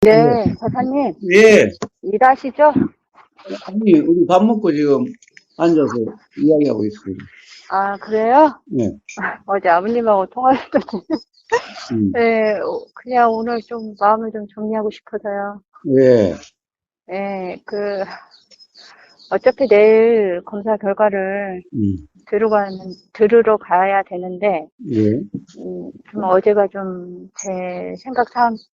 네. 네, 사장님, 예. 일하시죠? 아니, 우리 밥 먹고 지금 앉아서 이야기하고 있습니다. 아, 그래요? 예. 어제 아버님하고 통화했더니, 음. 네, 그냥 오늘 좀 마음을 좀 정리하고 싶어서요. 예. 네, 어차피 내일 검사 결과를 음. 들으러 가야 되는데, 예. 좀 어제가 좀 제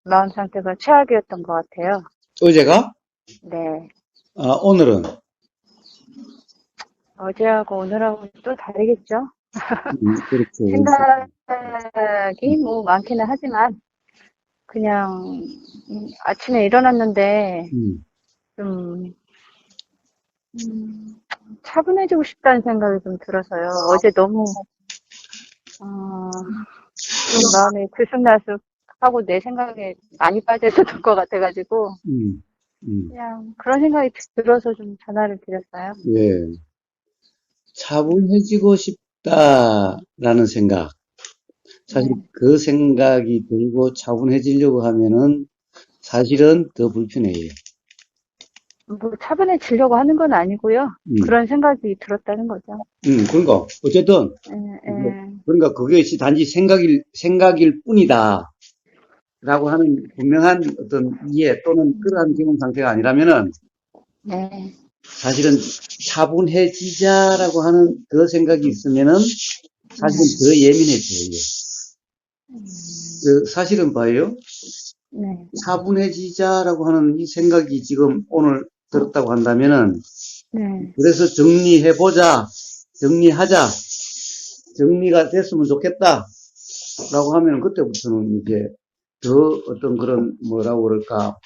마음 상태가 최악이었던 것 같아요. 어제가? 네. 아, 오늘은? 어제하고 오늘하고 또 다르겠죠? 그렇죠. 생각이 뭐 많기는 하지만, 그냥 아침에 일어났는데 음. 좀 차분해지고 싶다는 생각이 좀 들어서요. 어제 너무 좀 마음이 들쑥날쑥하고 내 생각에 많이 빠져있었던 것 같아가지고 음. 음. 그냥 그런 생각이 들어서 좀 전화를 드렸어요. 예. 차분해지고 싶다라는 생각. 사실 네. 그 생각이 들고 차분해지려고 하면은 사실은 더 불편해요. 뭐 차분해지려고 하는 건 아니고요. 음. 그런 생각이 들었다는 거죠. 그러니까, 어쨌든, 예, 이제 예. 그러니까 그것이 단지 생각일 뿐이다. 라고 하는 분명한 어떤 이해 또는 그러한 경험 상태가 아니라면은 네. 사실은 차분해지자라고 하는 그 생각이 있으면은 사실은 네. 더 예민해져요. 그 사실은 봐요. 네. 차분해지자라고 하는 이 생각이 지금 오늘 들었다고 한다면은 네. 그래서 정리해보자, 정리하자, 정리가 됐으면 좋겠다. 라고 하면 그때부터는 이제 더 어떤 그런 뭐라고 그럴까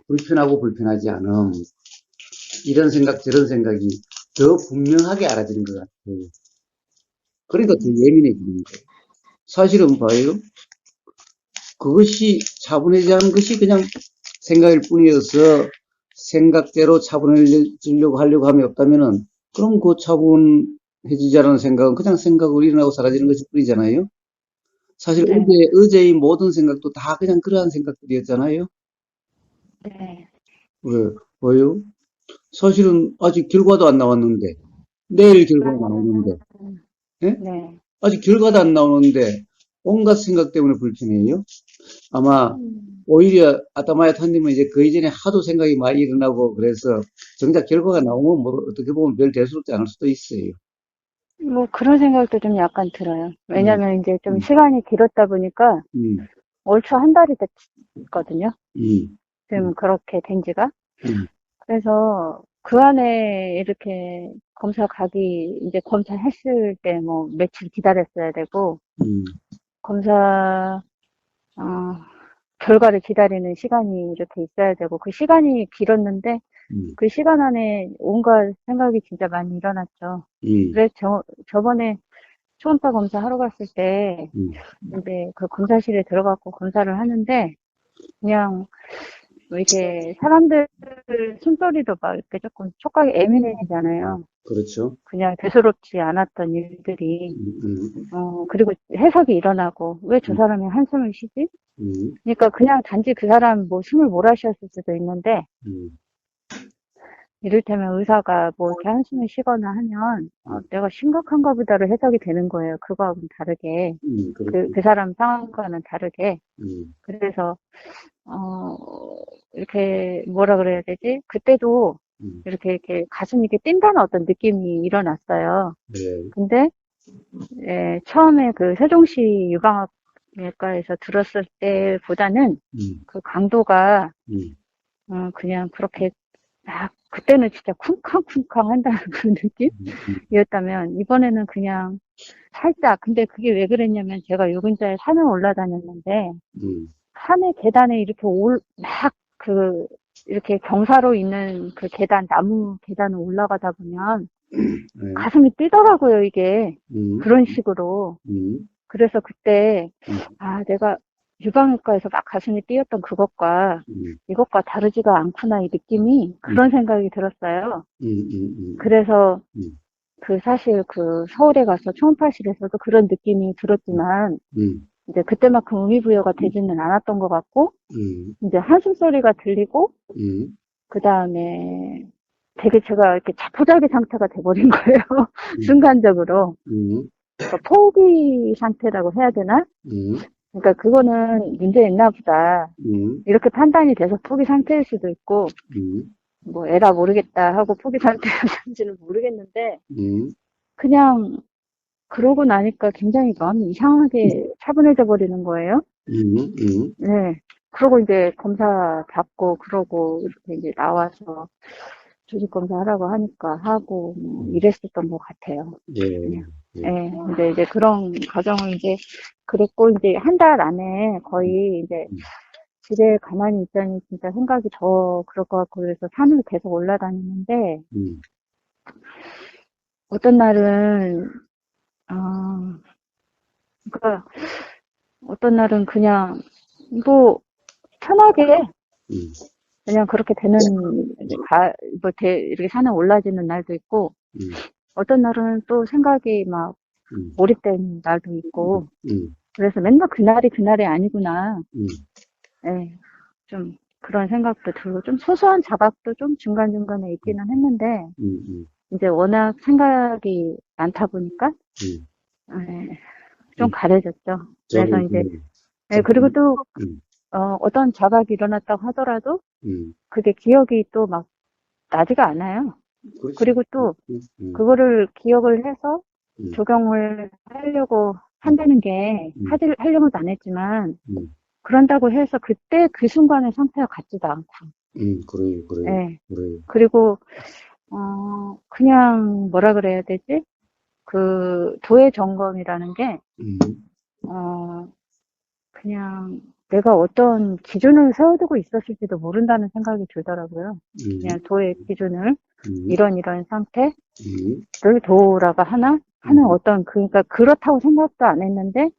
불편하고 불편하지 않음 이런 생각 저런 생각이 더 분명하게 알아지는 것 같아요. 그러니까 더 예민해지는 거예요. 사실은 봐요. 그것이 차분해지는 것이 그냥 생각일 뿐이어서 생각대로 차분해지려고 하려고 함이 없다면은 그럼 그 차분해지자라는 생각은 그냥 생각으로 일어나고 사라지는 것일 뿐이잖아요. 사실 네. 어제의 모든 생각도 다 그냥 그러한 생각들이었잖아요. 네. 왜, 왜요? 사실은 아직 결과도 안 나왔는데, 내일 결과가 나오는데, 예? 네. 아직 결과도 안 나오는데, 온갖 생각 때문에 불편해요. 아마, 음. 오히려 아타마야타님은 이제 그 이전에 하도 생각이 많이 일어나고, 그래서 정작 결과가 나오면 뭐 어떻게 보면 별 대수롭지 않을 수도 있어요. 뭐 그런 생각도 좀 약간 들어요. 음. 왜냐면 이제 좀 음. 시간이 길었다 보니까 음. 얼추 한 달이 됐거든요. 음. 지금 그렇게 된 지가. 음. 그래서 그 안에 이렇게 이제 검사했을 때 뭐 며칠 기다렸어야 되고, 음. 검사, 어, 결과를 기다리는 시간이 이렇게 있어야 되고, 그 시간이 길었는데, 음. 그 시간 안에 온갖 생각이 진짜 많이 일어났죠. 음. 그래서 저번에 초음파 검사하러 갔을 때, 음. 이제 그 검사실에 들어가고 검사를 하는데, 그냥 뭐 이렇게 사람들 숨소리도 막 이렇게 조금 촉각이 예민해지잖아요. 그렇죠. 그냥 대수롭지 않았던 일들이, 음. 그리고 해석이 일어나고, 왜 저 음. 사람이 한숨을 쉬지? 음. 그러니까 그냥 단지 그 사람 뭐 숨을 몰아쉬었을 수도 있는데, 음. 이를테면 의사가 뭐 이렇게 한숨을 쉬거나 하면, 음. 내가 심각한가 보다로 해석이 되는 거예요. 그거하고는 다르게. 그렇죠. 그 사람 상황과는 다르게. 음. 그래서 어, 이렇게 뭐라 그래야 되지? 그때도 음. 이렇게 가슴이 이렇게 뛴다는 어떤 느낌이 일어났어요. 네. 근데 처음에 그 세종시 유방암외과에서 들었을 때보다는 음. 그 강도가 음. 그냥 그렇게 막 그때는 진짜 쿵쾅쿵쾅 한다는 그런 음. 느낌이었다면 이번에는 그냥 살짝 근데 그게 왜 그랬냐면 제가 유근자에 산을 올라다녔는데 음. 산의 계단에 이렇게 이렇게 경사로 있는 그 나무 계단을 올라가다 보면 네. 가슴이 뛰더라고요, 이게. 음. 그런 식으로. 음. 그래서 그때, 음. 내가 유방외과에서 막 가슴이 뛰었던 그것과 음. 이것과 다르지가 않구나, 이 느낌이. 음. 그런 생각이 들었어요. 음. 음. 그래서 음. 사실 서울에 가서 초음파실에서도 그런 느낌이 들었지만, 음. 이제 그때만큼 의미부여가 되지는 않았던 것 같고, 이제 한숨 소리가 들리고, 그 다음에 되게 제가 이렇게 자포자기 상태가 돼버린 거예요. 순간적으로. 그러니까 포기 상태라고 해야 되나? 그러니까 그거는 문제 있나 보다. 이렇게 판단이 돼서 포기 상태일 수도 있고, 뭐 에라 모르겠다 하고 포기 상태였는지는 모르겠는데, 그냥 그러고 나니까 굉장히 마음이 이상하게 차분해져 버리는 거예요. 네. 그러고 이제 검사 받고 그러고 이렇게 이제 나와서 조직 검사 하라고 하니까 하고 뭐 이랬었던 것 같아요. 예. 그냥. 예. 근데 이제 그런 과정을 이제 그랬고 이제 한 달 안에 거의 이제 집에 가만히 있자니 진짜 생각이 더 그럴 것 같고 그래서 산을 계속 올라다니는데 어떤 날은 그러니까 어떤 날은 그냥 뭐 편하게 그냥 그렇게 되는 이렇게 산에 올라지는 날도 있고 어떤 날은 또 생각이 막 몰입된 날도 있고 그래서 맨날 그날이 아니구나. 예, 좀 그런 생각도 들고 좀 소소한 자각도 좀 중간중간에 있기는 했는데 이제 워낙 생각이 많다 보니까 예, 좀 가려졌죠. 그래서 이제 예, 그리고 또 어떤 자각이 일어났다고 하더라도 그게 기억이 또 막 나지가 않아요. 그렇지. 그리고 또 그거를 기억을 해서 적용을 하려고 한다는 게 하려고도 안 했지만 그런다고 해서 그때 그 순간의 상태가 같지도 않고 그래. 예. 그리고 그냥 뭐라 그래야 되지? 그 도의 점검이라는 게 그냥 내가 어떤 기준을 세워두고 있었을지도 모른다는 생각이 들더라고요. 그냥 도의 기준을 이런 상태를 도라고 하는 어떤 그러니까 그렇다고 생각도 안 했는데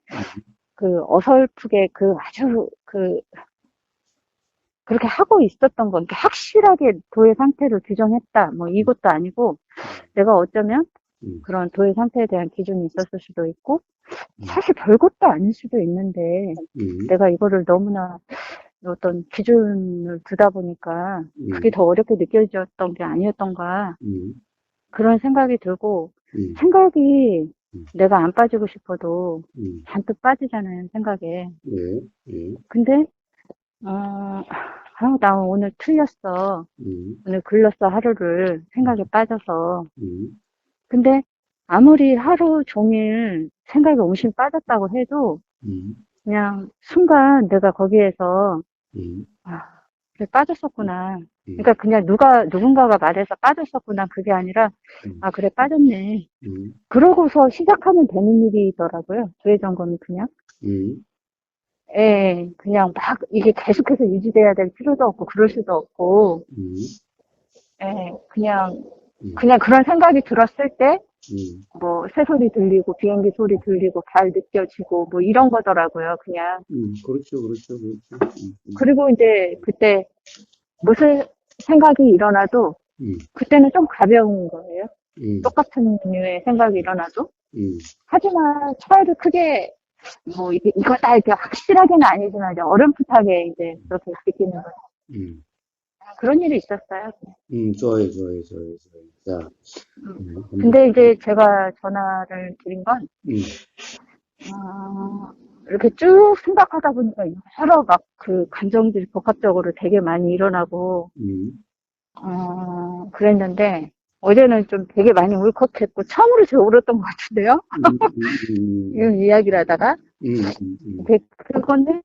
그 어설프게 그 아주 그렇게 하고 있었던 건 확실하게 도의 상태를 규정했다 뭐 이것도 아니고 내가 어쩌면 그런 도의 상태에 대한 기준이 있었을 수도 있고 사실 별것도 아닐 수도 있는데 내가 이거를 너무나 어떤 기준을 두다 보니까 그게 더 어렵게 느껴졌던 게 아니었던가 그런 생각이 들고 생각이 내가 안 빠지고 싶어도 잔뜩 빠지잖아요 생각에. 근데 나 오늘 틀렸어. 오늘 글렀어 하루를 생각에 빠져서. 근데 아무리 하루 종일 생각에 옹심 빠졌다고 해도 그냥 순간 내가 거기에서 그래 빠졌었구나. 그러니까 그냥 누군가가 말해서 빠졌었구나 그게 아니라 그래 빠졌네. 그러고서 시작하면 되는 일이더라고요. 도의 점검이 그냥. 예, 그냥 막 이게 계속해서 유지돼야 될 필요도 없고 그럴 수도 없고 예, 그냥 그런 생각이 들었을 때 뭐 새소리 들리고 비행기 소리 들리고 발 느껴지고 뭐 이런 거더라고요 그냥. 그렇죠. 그리고 이제 그때 무슨 생각이 일어나도 그때는 좀 가벼운 거예요. 똑같은 류의 생각이 일어나도 하지만 차이를 크게 뭐 이거다 이렇게 확실하게는 아니지만 이제 어렴풋하게 이제 그렇게 느끼는 거죠. 그런 일이 있었어요. 좋아요. 자, 근데 이제 제가 전화를 드린 건 이렇게 쭉 생각하다 보니까 여러 막 그 감정들이 복합적으로 되게 많이 일어나고 그랬는데 어제는 좀 되게 많이 울컥했고 처음으로 제가 울었던 것 같은데요. 이런 이야기를 하다가 그거는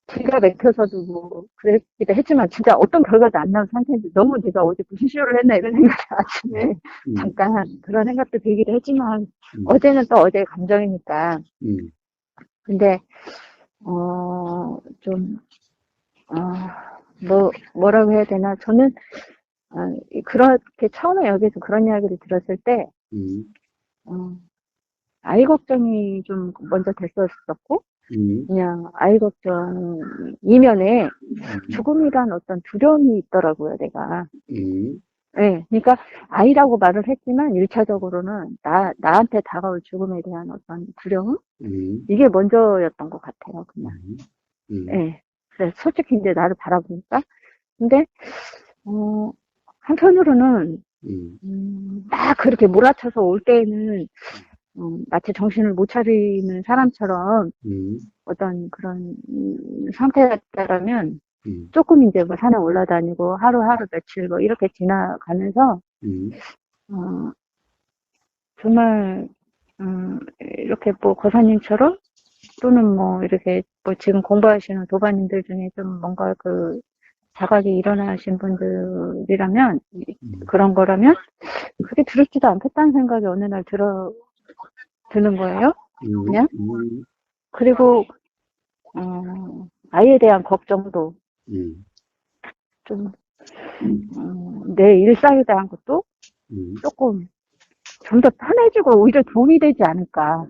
기가 막혀서도 뭐 그랬기도 했지만 진짜 어떤 결과도 안 나온 상태인데 너무 내가 어제 무슨 쇼를 했나 이런 생각이 아침에 잠깐 그런 생각도 들기도 했지만 어제는 또 어제의 감정이니까 근데 좀 뭐라고 해야 되나 저는 그렇게 처음에 여기서 그런 이야기를 들었을 때 아이 걱정이 좀 먼저 됐었었고 그냥 아이 걱정 이면에 죽음이란 어떤 두려움이 있더라고요 내가. 예, 그러니까 아이라고 말을 했지만 일차적으로는 나한테 다가올 죽음에 대한 어떤 두려움? 이게 먼저였던 것 같아요, 그냥. 예. 그래서 솔직히 이제 나를 바라보니까. 근데, 한편으로는, 막 그렇게 몰아쳐서 올 때에는, 마치 정신을 못 차리는 사람처럼 어떤 그런 상태였다라면 조금 이제 뭐 산에 올라다니고 하루하루 며칠 뭐 이렇게 지나가면서 정말 이렇게 뭐 거사님처럼 또는 뭐 이렇게 뭐 지금 공부하시는 도반님들 중에 좀 뭔가 그 자각이 일어나신 분들이라면 그런 거라면 그게 두렵지도 않겠다는 생각이 어느 날 드는 거예요. 그냥 그리고 아이에 대한 걱정도 좀 내 일상에 대한 것도 조금 좀 더 편해지고 오히려 도움이 되지 않을까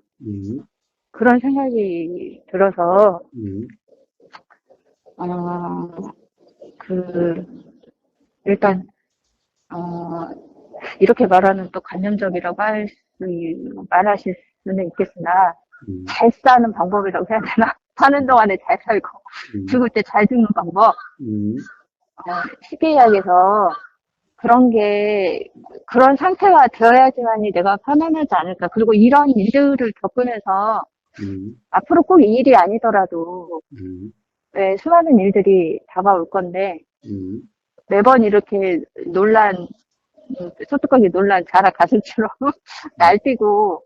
그런 생각이 들어서 일단 이렇게 말하는 또 관념적이라고 말하실 수는 있겠으나 잘 사는 방법이라고 해야 되나? 사는 동안에 잘 살고 죽을 때 잘 죽는 방법. 쉽게 이야기해서 그런 상태가 되어야지만이 내가 편안하지 않을까. 그리고 이런 일들을 겪으면서 앞으로 꼭 이 일이 아니더라도 왜 수많은 일들이 다가올 건데 매번 이렇게 소뚜껑이 논란 자라 가슴처럼 날뛰고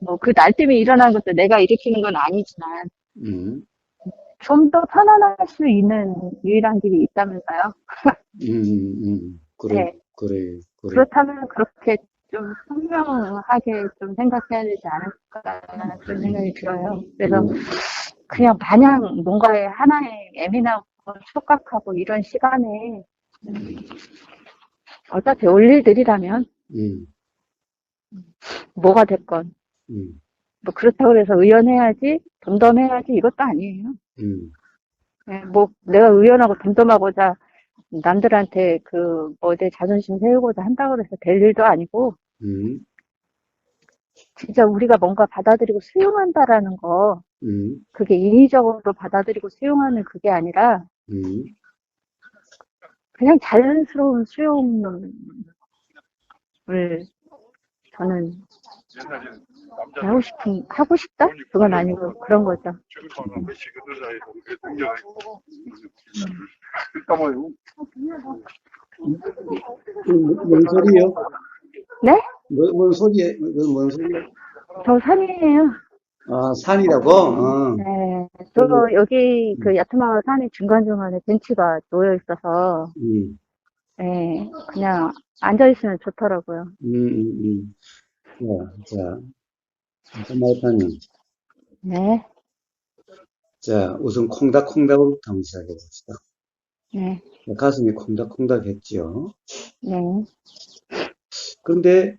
뭐 그 날뛰면 일어나는 것도 내가 일으키는 건 아니지만 좀 더 편안할 수 있는 유일한 길이 있다면서요. 그래, 네. 그래. 그렇다면 그렇게 좀 선명하게 좀 생각해야 되지 않을까 그런 생각이 들어요. 그래서 그냥 마냥 뭔가에 하나에 예민하고 촉각하고 이런 시간에 어차피 올 일들이라면 뭐가 됐건 뭐 그렇다고 해서 의연해야지 덤덤해야지 이것도 아니에요. 네, 뭐 내가 의연하고 덤덤하고자 남들한테 뭐 내 자존심 세우고자 한다고 해서 될 일도 아니고 진짜 우리가 뭔가 받아들이고 수용한다라는 거 그게 인위적으로 받아들이고 수용하는 그게 아니라 그냥 자연스러운 수용을 저는 하고 싶다? 그건 아니고 그런 거죠. 뭔 소리요? 네? 뭔 소리예요? 뭔 소리예요? 저 산이에요. 아, 산이라고? 네. 저 여기 그 야트마을 산이 중간중간에 벤치가 놓여 있어서 네, 그냥 앉아있으면 좋더라고요. 자, 마이파님. 네. 자, 우선 콩닥콩닥으로부터 한번 시작해 봅시다. 네. 가슴이 콩닥콩닥 했죠. 네. 그런데,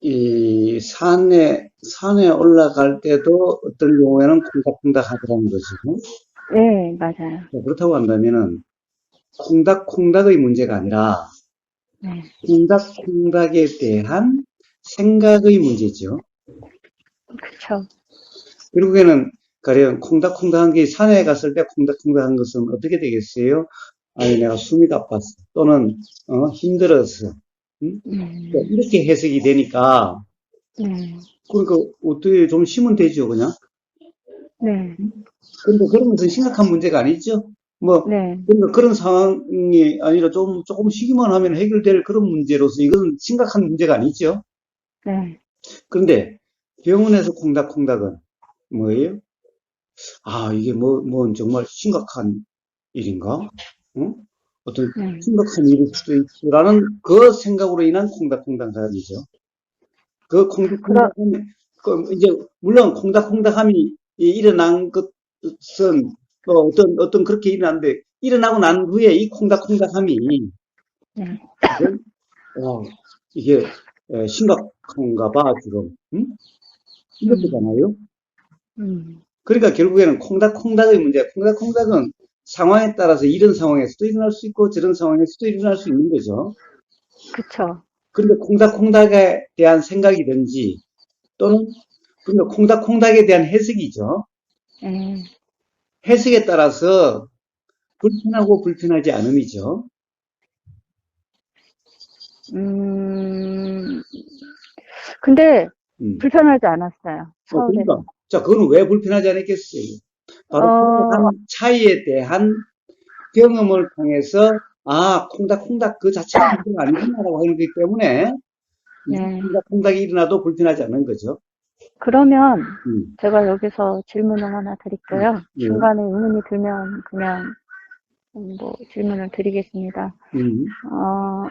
이 산에 올라갈 때도 어떤 경우에는 콩닥콩닥 하더라는 것이고. 네, 맞아요. 그렇다고 한다면은, 콩닥콩닥의 문제가 아니라, 네. 콩닥콩닥에 대한 생각의 문제죠. 그쵸. 결국에는 가령 콩닥콩닥한 게 산에 갔을 때 콩닥콩닥한 것은 어떻게 되겠어요? 아니 내가 숨이 가빴어 또는 힘들어서 이렇게 해석이 되니까 그러니까 어떻게 좀 쉬면 되죠 그냥. 네. 근데 그런 것은 심각한 문제가 아니죠. 뭐 네. 그러니까 그런 상황이 아니라 조금 쉬기만 하면 해결될 그런 문제로서 이건 심각한 문제가 아니죠. 네. 그런데 병원에서 콩닥콩닥은 뭐예요? 아, 이게 정말 심각한 일인가? 응? 어떤 심각한 일일 수도 있라는 그 생각으로 인한 콩닥콩닥함이죠. 그 콩닥콩닥함이, 이제, 물론 콩닥콩닥함이 일어난 것은 어떤 그렇게 일어났는데, 일어나고 난 후에 이 콩닥콩닥함이, 이게 심각한가 봐, 지금. 응? 이렇게잖아요. 그러니까 결국에는 콩닥콩닥의 문제야. 콩닥콩닥은 상황에 따라서 이런 상황에서도 일어날 수 있고 저런 상황에서도 일어날 수 있는 거죠. 그쵸. 그런데 콩닥콩닥에 대한 생각이든지 또는 그러니까 콩닥콩닥에 대한 해석이죠. 예. 해석에 따라서 불편하고 불편하지 않음이죠. 음, 근데 음. 불편하지 않았어요. 서울에서. 그러니까. 자, 그거는 왜 불편하지 않았겠어요? 바로 어, 콩닥한 차이에 대한 경험을 통해서, 아, 콩닥콩닥 그 자체가 문제가 아니구나라고 하는 거기 때문에, 네. 콩닥콩닥이 일어나도 불편하지 않는 거죠. 그러면 음, 제가 여기서 질문을 하나 드릴게요. 예, 중간에 의문이 들면 그냥 뭐 질문을 드리겠습니다. 음, 어,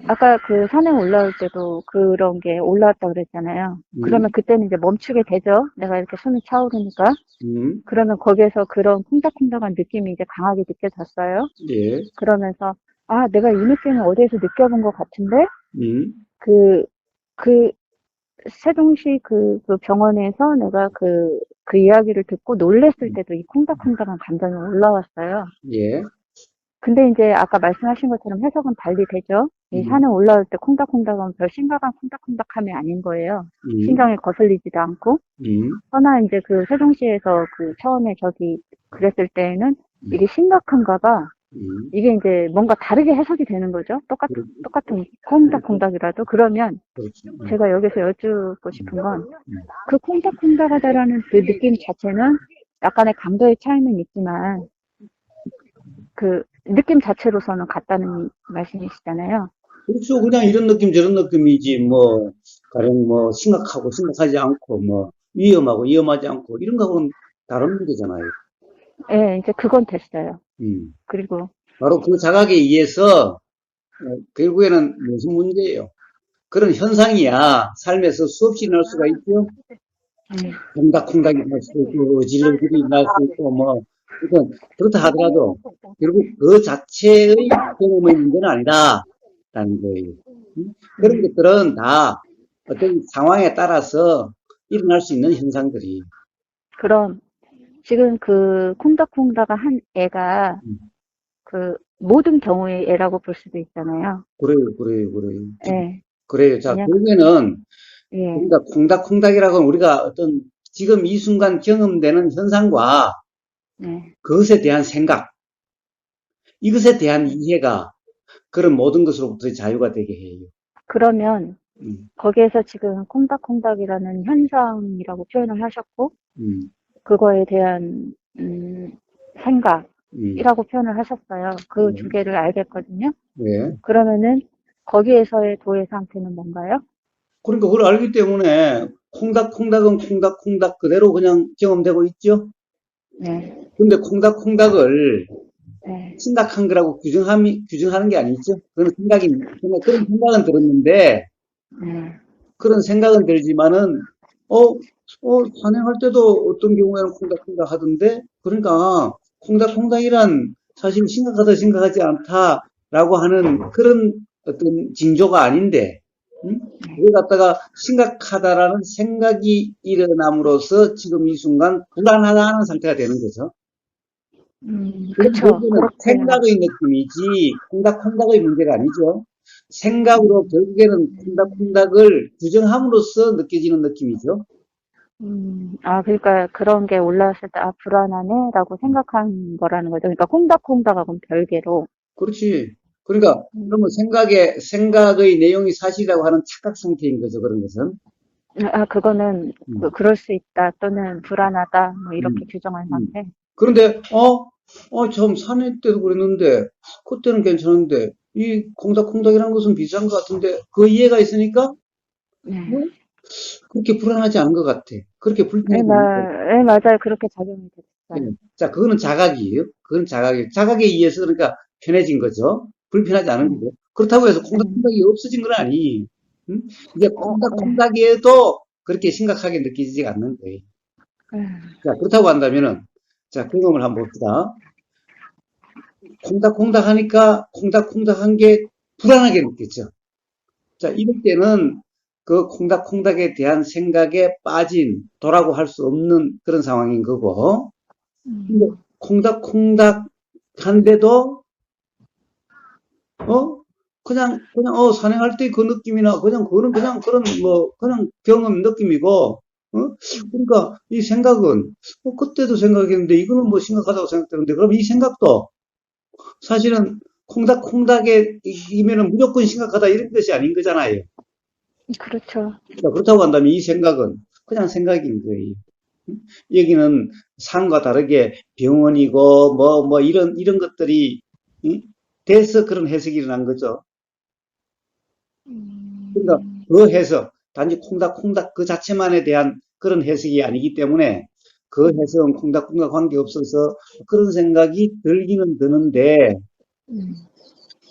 아까 그 산에 올라올 때도 그런 게 올라왔다 그랬잖아요. 그러면 음, 그때는 이제 멈추게 되죠. 내가 이렇게 숨이 차오르니까. 음, 그러면 거기에서 그런 콩닥콩닥한 느낌이 이제 강하게 느껴졌어요. 예, 그러면서 아, 내가 이 느낌을 어디에서 느껴본 것 같은데 음, 그, 그 세종시 그 병원에서 내가 그 이야기를 듣고 놀랬을 때도 이 콩닥콩닥한 감정이 올라왔어요. 예, 근데 이제 아까 말씀하신 것처럼 해석은 달리 되죠. 이 음, 산에 올라올 때 콩닥콩닥은 별 심각한 콩닥콩닥함이 아닌 거예요. 음, 심장이 거슬리지도 않고. 음, 허나 이제 그 세종시에서 그 처음에 저기 그랬을 때에는 음, 이게 심각한가 봐. 음, 이게 이제 뭔가 다르게 해석이 되는 거죠. 똑같은 콩닥콩닥이라도. 그러면 그렇죠. 제가 여기서 여쭙고 싶은 건 음, 그 콩닥콩닥하다라는 그 느낌 자체는 약간의 강도의 차이는 있지만 그 느낌 자체로서는 같다는 말씀이시잖아요. 그렇죠. 그냥 이런 느낌, 저런 느낌이지, 뭐, 가령 뭐, 심각하고 심각하지 않고, 뭐, 위험하고 위험하지 않고, 이런 거하고는 다른 문제잖아요. 예, 이제 그건 됐어요. 음. 그리고 바로 그 자각에 의해서, 결국에는 무슨 문제예요? 그런 현상이야, 삶에서 수없이 날 수가 있죠? 음, 콩닥콩닥이 날 수도 있고, 어질러질이 날 수 있고, 뭐, 그러니까 그렇다 하더라도, 결국 그 자체의 경험의 문제는 아니다라는 거예요. 그런 음. 것들은 다 어떤 상황에 따라서 일어날 수 있는 현상들이. 그럼 지금 그 콩닥콩닥한 애가 음, 그 모든 경우의 애라고 볼 수도 있잖아요. 그래요, 그래요, 그래요. 예. 그래요. 자, 왜냐면 결국에는, 예. 그러니까 콩닥콩닥이라고 하면 우리가 어떤 지금 이 순간 경험되는 현상과 네. 그것에 대한 생각, 이것에 대한 이해가 그런 모든 것으로부터 자유가 되게 해요. 그러면 음, 거기에서 지금 콩닥콩닥이라는 현상이라고 표현을 하셨고 음, 그거에 대한 음, 생각이라고 표현을 하셨어요. 그 두 네, 개를 알겠거든요. 네. 그러면은 거기에서의 도의 상태는 뭔가요? 그러니까 그걸 알기 때문에 콩닥콩닥은 콩닥콩닥 그대로 그냥 경험되고 있죠. 네. 근데 콩닥콩닥을 네. 심각한 거라고 규정하는 게 아니죠. 그런 생각은 들었는데, 네. 그런 생각은 들지만은, 산행할 때도 어떤 경우에는 콩닥콩닥 하던데, 그러니까, 콩닥콩닥이란 사실 심각하다, 심각하지 않다라고 하는 그런 어떤 징조가 아닌데, 그걸 갖다가 심각하다라는 생각이 일어남으로써 지금 이 순간 불안하다는 상태가 되는 거죠. 그건 그쵸. 결국에는 그렇게, 생각의 느낌이지 콩닥콩닥의 문제가 아니죠. 생각으로 결국에는 콩닥콩닥을 규정함으로써 느껴지는 느낌이죠. 아, 그러니까 그런 게 올라왔을 때, 아, 불안하네? 라고 생각한 거라는 거죠. 그러니까 콩닥콩닥하고는 별개로. 그렇지. 그러니까 음, 그러면 생각의 내용이 사실이라고 하는 착각 상태인 거죠. 그런 것은. 아, 그거는, 음, 그럴 수 있다, 또는 불안하다, 뭐, 이렇게 음, 규정한 음. 상태. 그런데 참 산에 때도 그랬는데 그때는 괜찮은데 이 콩닥콩닥이라는 것은 비슷한 것 같은데 그 이해가 있으니까 네. 뭐 그렇게 불안하지 않은 것 같아. 그렇게 네, 불편하지 않은 것 같아. 네, 맞아요. 그렇게 작용이 예. 됐어요. 자, 그거는 자각이에요. 그건 자각이에요. 자각에 의해서 그러니까 편해진 거죠. 불편하지 않은 네. 거죠. 그렇다고 해서 네. 콩닥콩닥이 없어진 건 아니. 응? 이제 네. 콩닥콩닥이어도 그렇게 심각하게 느껴지지 않는 거예요. 자, 그렇다고 한다면은, 자, 경험을 한번 봅시다. 콩닥콩닥 하니까 콩닥콩닥한 게 불안하게 느꼈죠. 자, 이럴 때는 그 콩닥콩닥에 대한 생각에 빠진, 도라고 할 수 없는 그런 상황인 거고, 근데 콩닥콩닥한데도 어? 산행할 때 그 느낌이나, 그거는 그런, 그냥 경험 느낌이고, 그러니까 이 생각은, 그때도 생각했는데, 이거는 뭐 심각하다고 생각되는데, 그럼 이 생각도 사실은 콩닥콩닥이면은 무조건 심각하다 이런 것이 아닌 거잖아요. 그렇죠. 그러니까 그렇다고 한다면 이 생각은 그냥 생각인 거예요. 여기는 상과 다르게 병원이고, 이런 것들이, 응? 돼서 그런 해석이 일어난 거죠. 그러니까 그 해석, 단지 콩닥콩닥 그 자체만에 대한 그런 해석이 아니기 때문에 그 해석은 콩닥콩닥 관계없어서 그런 생각이 들기는 드는데 음,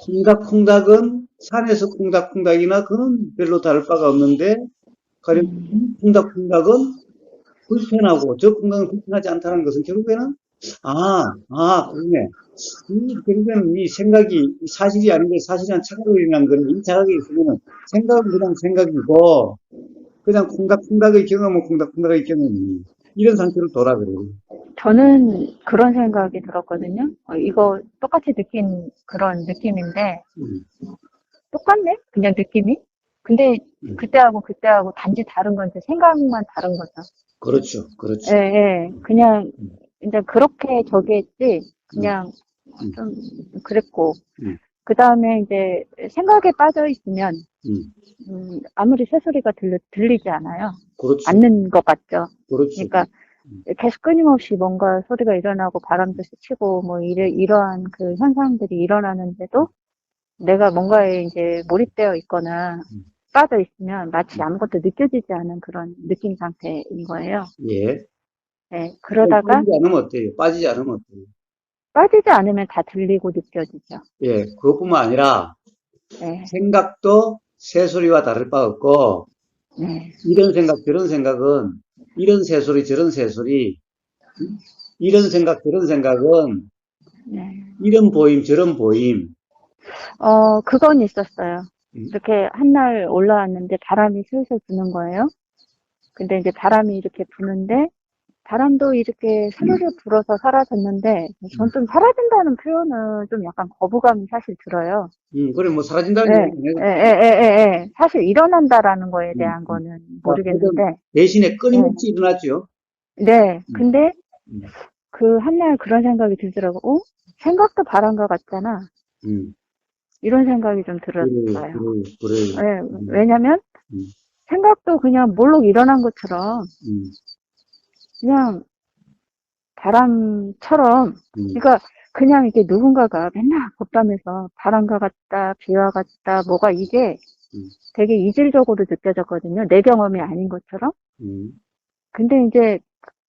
콩닥콩닥은 산에서 콩닥콩닥이나 그는 별로 다를 바가 없는데 가령 음, 이 콩닥콩닥은 불편하고 저 콩닥은 불편하지 않다는 것은 결국에는 그러네. 결국에는 이 생각이 사실이 아닌 게 사실이란 착각으로 인한 거는 이 자각이 있으면 생각은 그냥 생각이고 그냥 콩닥콩닥의 경험은 콩닥콩닥의 경험이 이런 상태로 돌아 그래요. 저는 그런 생각이 들었거든요. 이거 똑같이 느낀 그런 느낌인데, 음, 똑같네? 그냥 느낌이? 근데 음. 그때하고 단지 다른 건 이제 생각만 다른 거죠. 그렇죠, 예, 그렇죠. 예. 그냥, 음, 이제 그렇게 저기 했지, 음, 그냥 음, 좀 그랬고, 음, 그 다음에 이제 생각에 빠져 있으면, 음. 아무리 새소리가 들리지 않아요. 그렇죠, 않는 것 같죠. 그렇죠. 그러니까 음, 계속 끊임없이 뭔가 소리가 일어나고 바람도 스치고 뭐 이러한 그 현상들이 일어나는데도 내가 뭔가에 이제 몰입되어 있거나 음, 빠져 있으면 마치 음. 아무것도 느껴지지 않은 그런 느낌 상태인 거예요. 예. 네, 아니, 그러다가 빠지지 않으면 어때요? 빠지지 않으면 어때요? 빠지지 않으면 다 들리고 느껴지죠. 예, 그것뿐만 아니라 네, 생각도 새소리와 다를 바 없고 네, 이런 생각 저런 생각은 이런 새소리 저런 새소리 이런 생각 저런 생각은 네. 이런 보임 저런 보임 그건 있었어요. 음, 이렇게 한 날 올라왔는데 바람이 슬슬 부는 거예요. 근데 이제 바람이 이렇게 부는데 바람도 이렇게 스르르 불어서 사라졌는데 전 좀 사라진다는 표현은 좀 약간 거부감이 사실 들어요. 그래 뭐 사라진다는 예, 얘기는 예, 아니고 예, 예, 예. 사실 일어난다라는 거에 음, 대한 음. 거는 그러니까 하여튼 모르겠는데, 대신에 예, 끊임없이 일어났죠. 네. 음, 근데 음, 그 한 날 그런 생각이 들더라고. 생각도 바람과 같잖아. 음. 이런 생각이 좀 그래요, 들었어요. 그래요, 그래요. 예, 왜냐면 음, 생각도 그냥 몰록 일어난 것처럼 음, 그냥 바람처럼, 음, 그러니까 그냥 이게 누군가가 맨날 겉담에서 바람과 같다, 비와 같다, 뭐가 이게 음, 되게 이질적으로 느껴졌거든요. 내 경험이 아닌 것처럼. 음, 근데 이제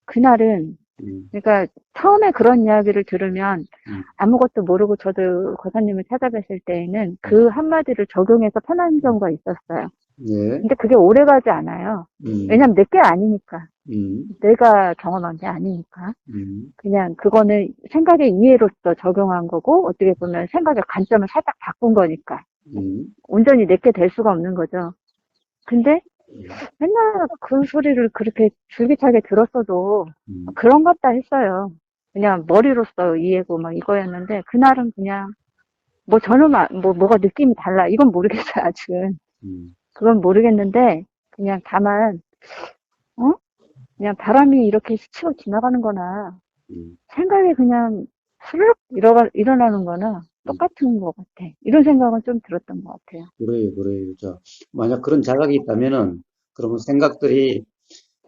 그날은, 음, 그러니까 처음에 그런 이야기를 들으면 음, 아무것도 모르고 저도 고사님을 찾아뵀을 때에는 음. 그 한마디를 적용해서 편한 경우가 있었어요. 예, 근데 그게 오래 가지 않아요. 음, 왜냐면 내게 아니니까. 음, 내가 경험한 게 아니니까. 음, 그냥 그거는 생각의 이해로서 적용한 거고 어떻게 보면 생각의 관점을 살짝 바꾼 거니까 음, 온전히 내게 될 수가 없는 거죠. 근데 음, 맨날 그 소리를 그렇게 줄기차게 들었어도 음, 그런 것 같다 했어요. 그냥 머리로서 이해고 막 이거였는데 그날은 그냥 뭐 저는 뭐가 느낌이 달라 이건 모르겠어요 아직은. 음, 그건 모르겠는데 그냥 다만 어? 그냥 바람이 이렇게 스치고 지나가는 거나 음, 생각이 그냥 스르륵 일어나는 거나 음. 똑같은 것 같아. 이런 생각은 좀 들었던 것 같아요. 그래요, 그래요. 만약 그런 자각이 있다면은, 그러면 생각들이,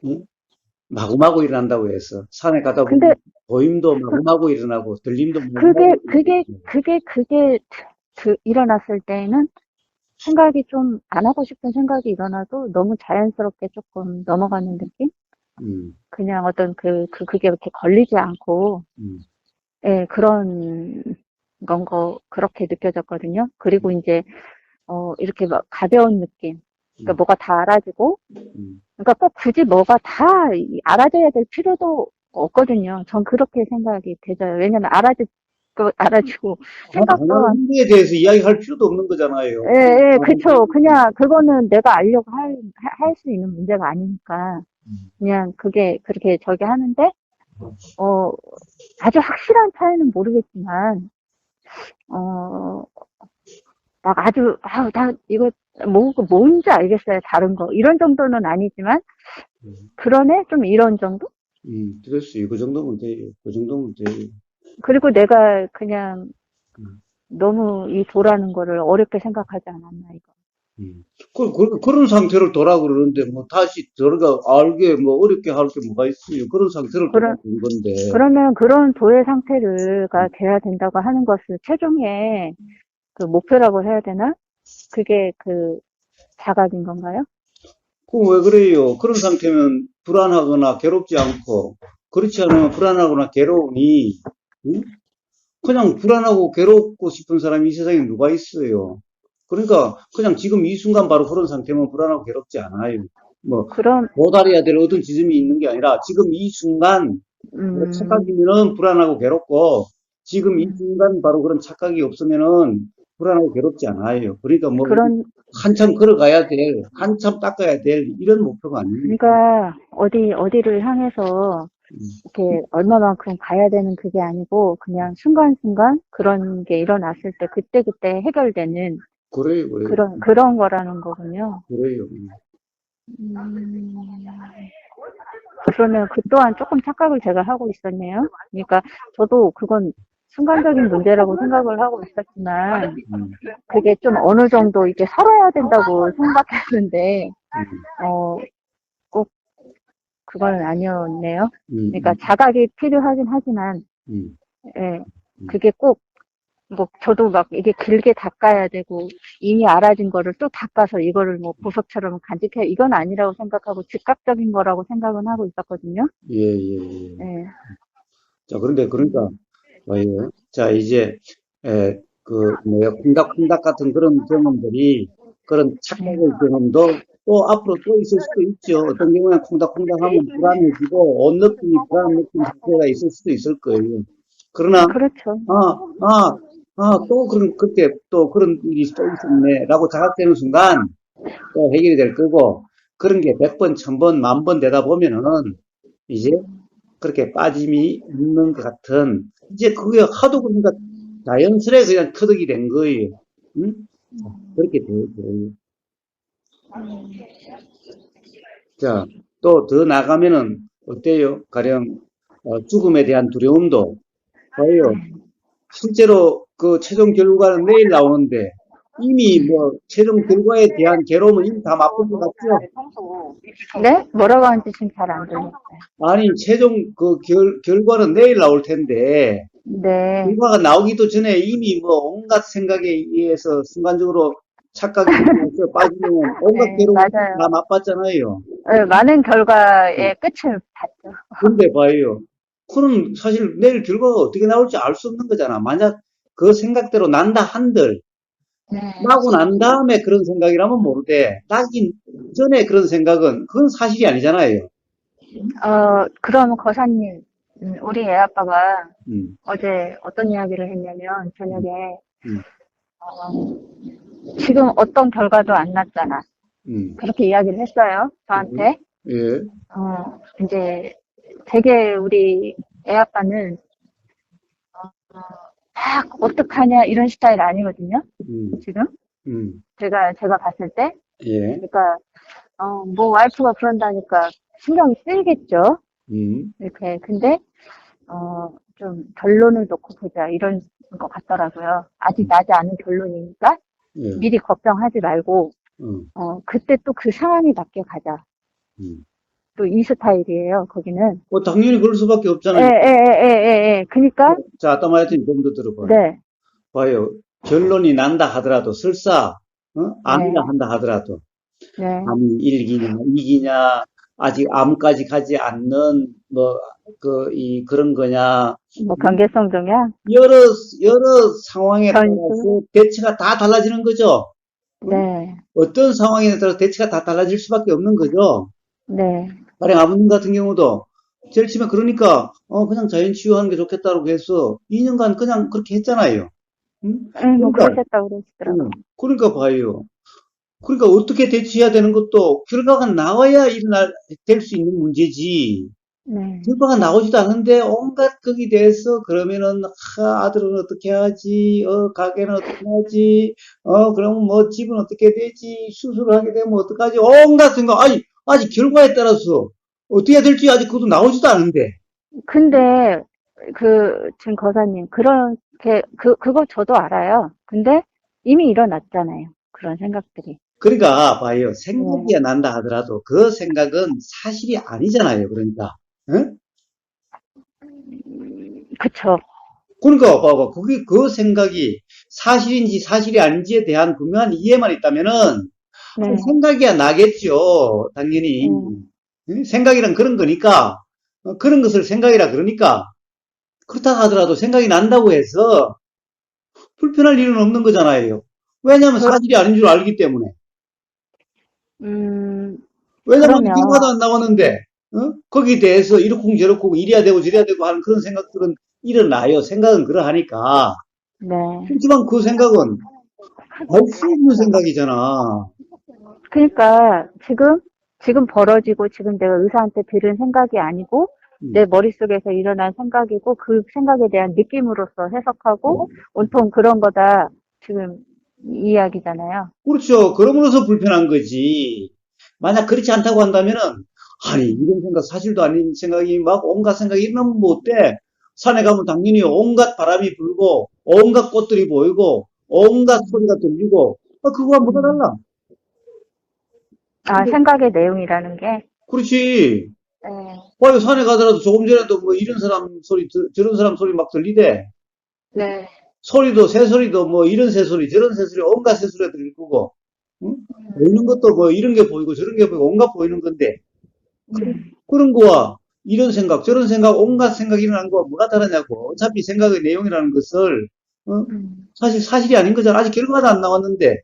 응? 마구마구 일어난다고 해서, 산에 가다 근데 보면, 보임도 그, 마구마구 일어나고, 들림도 그게, 마구마구 그게, 일어나고, 그게, 그게 일어났을 때에는 생각이 좀 안 하고 싶은 생각이 일어나도 너무 자연스럽게 조금 넘어가는 느낌? 음, 그냥 어떤 그게 이렇게 걸리지 않고, 음, 예, 그런 그렇게 느껴졌거든요. 그리고 이제, 이렇게 막 가벼운 느낌. 그러니까 음, 뭐가 다 알아지고, 음. 그러니까 꼭 굳이 뭐가 다 알아져야 될 필요도 없거든요. 전 그렇게 생각이 되져요. 왜냐면 알아지고 생각도 하나의 문제에 대해서 이야기할 필요도 없는 거잖아요. 예, 예, 그쵸. 그냥 그거는 내가 알려고 할 수 있는 문제가 아니니까 그냥 그게 그렇게 저기 하는데 어 아주 확실한 차이는 모르겠지만 어 막 아주, 나 이거 뭔지 알겠어요. 다른 거. 이런 정도는 아니지만, 음, 그러네? 좀 이런 정도? 됐어요. 그 정도면 돼요. 그 정도면 돼요. 그리고 내가 그냥 음, 너무 이 도라는 거를 어렵게 생각하지 않았나, 이거. 그런 상태로 돌아 그러는데, 뭐, 다시 들어가 알게, 뭐, 어렵게 할 게 뭐가 있어요. 그런 상태로 그런, 돌아온 건데. 그러면 그런 도의 상태가 돼야 된다고 하는 것을 최종의 그 목표라고 해야 되나? 그게 그 자각인 건가요? 그럼 왜 그래요? 그런 상태면 불안하거나 괴롭지 않고, 그렇지 않으면 불안하거나 괴로우니, 응? 그냥 불안하고 괴롭고 싶은 사람이 이 세상에 누가 있어요? 그러니까 그냥 지금 이 순간 바로 그런 상태면 불안하고 괴롭지 않아요. 뭐 그럼, 도달해야 될 어떤 지점이 있는 게 아니라 지금 이 순간 뭐 음, 착각이면은 불안하고 괴롭고 지금 이 음, 순간 바로 그런 착각이 없으면은 불안하고 괴롭지 않아요. 그러니까 뭐 그런, 한참 걸어가야 될, 한참 닦아야 될 이런 목표가 아닙니다. 그러니까 어디를 향해서 음, 이렇게 얼마만큼 가야 되는 그게 아니고 그냥 순간순간 그런 게 일어났을 때 그때그때 해결되는 그래요, 그래요, 그런 거라는 거군요. 그래요. 음, 그러면 그 또한 조금 착각을 제가 하고 있었네요. 그러니까 저도 그건 순간적인 문제라고 생각을 하고 있었지만 음, 그게 좀 어느 정도 이게 설어야 된다고 생각했는데 음, 어, 꼭 그건 아니었네요. 그러니까 음, 자각이 필요하긴 하지만 음, 예, 음. 그게 꼭 뭐 저도 막 이게 길게 닦아야 되고 이미 알아진 거를 또 닦아서 이거를 뭐 보석처럼 간직해 이건 아니라고 생각하고 즉각적인 거라고 생각은 하고 있었거든요. 예, 예, 예. 예. 자, 그런데 그러니까 음, 뭐예요? 자, 이제 그 뭐야 콩닥콩닥 같은 그런 경험들이 그런 네. 착각의 경험도 또 앞으로 또 있을 수도 있죠. 어떤 경우에는 콩닥콩닥 하면 불안해지고 옷 느낌이 불안한 느낌 상태가 있을 수도 있을 거예요. 그러나 그렇죠. 아, 아, 또 그런 그때 또 그런 일이 또 있었네라고 자각되는 순간 또 해결이 될 거고 그런 게 100번, 1000번, 10,000번 되다 보면은 이제 그렇게 빠짐이 있는 것 같은, 이제 그게 하도 그러니까 자연스레 그냥 터득이 된 거예요. 응? 자, 그렇게 돼요. 자, 또 더 나가면은 어때요? 가령, 죽음에 대한 두려움도, 봐요. 실제로 그 최종 결과는 내일 나오는데, 이미 뭐, 최종 결과에 대한 괴로움은 이미 다 맛본 것 같죠? 네? 뭐라고 하는지 지금 잘 안 들렸어요. 아니, 최종 그 결과는 내일 나올 텐데, 네. 결과가 나오기도 전에 이미 뭐 온갖 생각에 의해서 순간적으로 착각이 일어나서 빠지면 온갖 네, 괴로움을 다 맞아요. 맛봤잖아요. 네, 많은 결과의 끝을 봤죠. 근데 봐요. 그럼 사실 내일 결과가 어떻게 나올지 알 수 없는 거잖아. 만약 그 생각대로 난다 한들, 네. 나고 난 다음에 그런 생각이라면 모르되, 나기 전에 그런 생각은 그건 사실이 아니잖아요. 그럼 거사님, 우리 애 아빠가 음, 어제 어떤 이야기를 했냐면, 음, 저녁에, 음, 어, 지금 어떤 결과도 안 났잖아. 음, 그렇게 이야기를 했어요, 음, 저한테. 예, 이제 되게 우리 애 아빠는, 막, 어떡하냐, 이런 스타일 아니거든요, 음, 지금. 음, 제가 봤을 때. 예, 그러니까, 뭐, 와이프가 그런다니까 신경이 쓰이겠죠. 음, 이렇게. 근데, 좀 결론을 놓고 보자, 이런 것 같더라고요. 아직 음, 나지 않은 결론이니까 예, 미리 걱정하지 말고, 그때 또 그 상황에 맞게 가자. 음. 또 이 스타일이에요, 거기는. 뭐 당연히 그럴 수밖에 에, 에, 없잖아요. 에, 에, 에. 그니까, 자, 아따마야님 좀 더 들어봐요. 네, 봐요. 결론이 난다 하더라도 설사 암이라 네, 한다 하더라도 네. 암이 1기냐 2기냐 아직 암까지 가지 않는 뭐 이 그런 거냐 뭐, 음? 경계성 종양, 여러 여러 상황에 변수, 따라서 대처가 다 달라지는 거죠. 응? 네, 어떤 상황에 따라서 대처가 다 달라질 수밖에 없는 거죠. 네. 가령 아버님 같은 경우도 제일 처음에 그러니까 그냥 자연 치유하는 게 좋겠다고 해서 2년간 그냥 그렇게 했잖아요. 응? 뭐, 그러니까 그러셨다고 그러시더라고요. 그러니까 봐요. 그러니까 어떻게 대처해야 되는 것도 결과가 나와야 될 수 있는 문제지. 네. 결과가 나오지도 않은데 온갖 거기 대해서 그러면은 아들은 어떻게 하지? 가게는 어떻게 하지? 그럼 뭐 집은 어떻게 되지? 수술을 하게 되면 어떡하지? 온갖 생각. 아직 결과에 따라서 어떻게 해야 될지 아직 그것도 나오지도 않은데. 근데, 지금 거사님, 그거 저도 알아요. 근데 이미 일어났잖아요. 그런 생각들이. 그러니까 봐요. 네. 생각이 난다 하더라도 그 생각은 사실이 아니잖아요. 그러니까. 응? 그쵸. 그러니까 봐봐. 그게 그 생각이 사실인지 사실이 아닌지에 대한 분명한 이해만 있다면은 네. 생각이야 나겠죠. 당연히. 네. 응? 생각이란 그런 거니까 그런 것을 생각이라 그러니까 그렇다 하더라도 생각이 난다고 해서 불편할 일은 없는 거잖아요. 왜냐하면 그, 사실이 아닌 줄 알기 때문에. 음, 왜냐면 아직 결과도 그러면, 안 나왔는데, 거기에 대해서 이렇고 저렇고 이래야 되고 저래야 되고 하는 그런 생각들은 일어나요. 생각은 그러하니까. 네. 그렇지만 그 생각은 알 수 없는 생각이잖아. 그러니까 지금 벌어지고 지금 내가 의사한테 들은 생각이 아니고 내 음. 머릿속에서 일어난 생각이고 그 생각에 대한 느낌으로서 해석하고 온통 그런 거다 지금 이 이야기잖아요. 그렇죠. 그러므로서 불편한 거지. 만약 그렇지 않다고 한다면은, 아니, 이런 생각, 사실도 아닌 생각이 막 온갖 생각이 일어나면 뭐 어때? 산에 가면 당연히 온갖 바람이 불고, 온갖 꽃들이 보이고, 온갖 소리가 들리고, 그거와 뭐가 음. 달라? 아, 생각의 내용이라는 게. 그렇지. 네. 봐요, 산에 가더라도 조금 전에도 뭐 이런 사람 소리, 저런 사람 소리 막 들리대. 네. 소리도, 새소리도 뭐 이런 새소리, 저런 새소리, 온갖 새소리가 들릴 거고, 응? 보이는 것도 뭐 이런 게 보이고 저런 게 보이고 온갖 보이는 건데, 그런 거와 이런 생각, 저런 생각, 온갖 생각이 일어나는 거와 뭐가 다르냐고. 어차피 생각의 내용이라는 것을, 어? 음. 사실이 아닌 거잖아. 아직 결과도 안 나왔는데,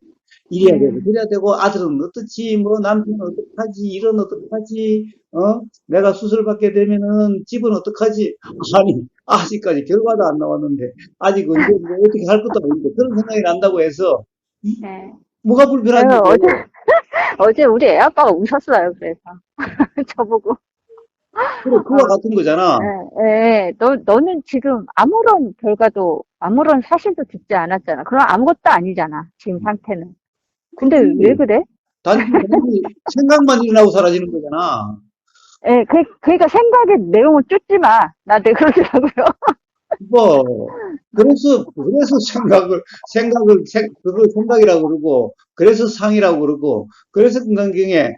이래야 되고, 음. 저래야 되고, 아들은 어떻지, 뭐, 남편은 어떡하지, 일은 어떡하지, 내가 수술 받게 되면은 집은 어떡하지. 아니, 아직까지 결과도 안 나왔는데, 아직 언제, 뭐, 어떻게 할 것도 아닌데, 그런 생각이 난다고 해서, 네. 뭐가 불편한 제가 얘기예요. 어제 우리 애 아빠가 우셨어요. 그래서 저보고 그래, 그와 어, 같은 거잖아. 예, 예. 너는 지금 아무런 사실도 듣지 않았잖아. 그럼 아무것도 아니잖아. 지금 상태는. 근데 왜 그렇지. 그래? 단지 생각만 일어나고 사라지는 거잖아. 예, 그러니까 생각의 내용을 쫓지 마. 나한테 그러더라고요. 뭐, 그래서 그걸 생각이라고 그러고, 그래서 상이라고 그러고, 그래서 건강경에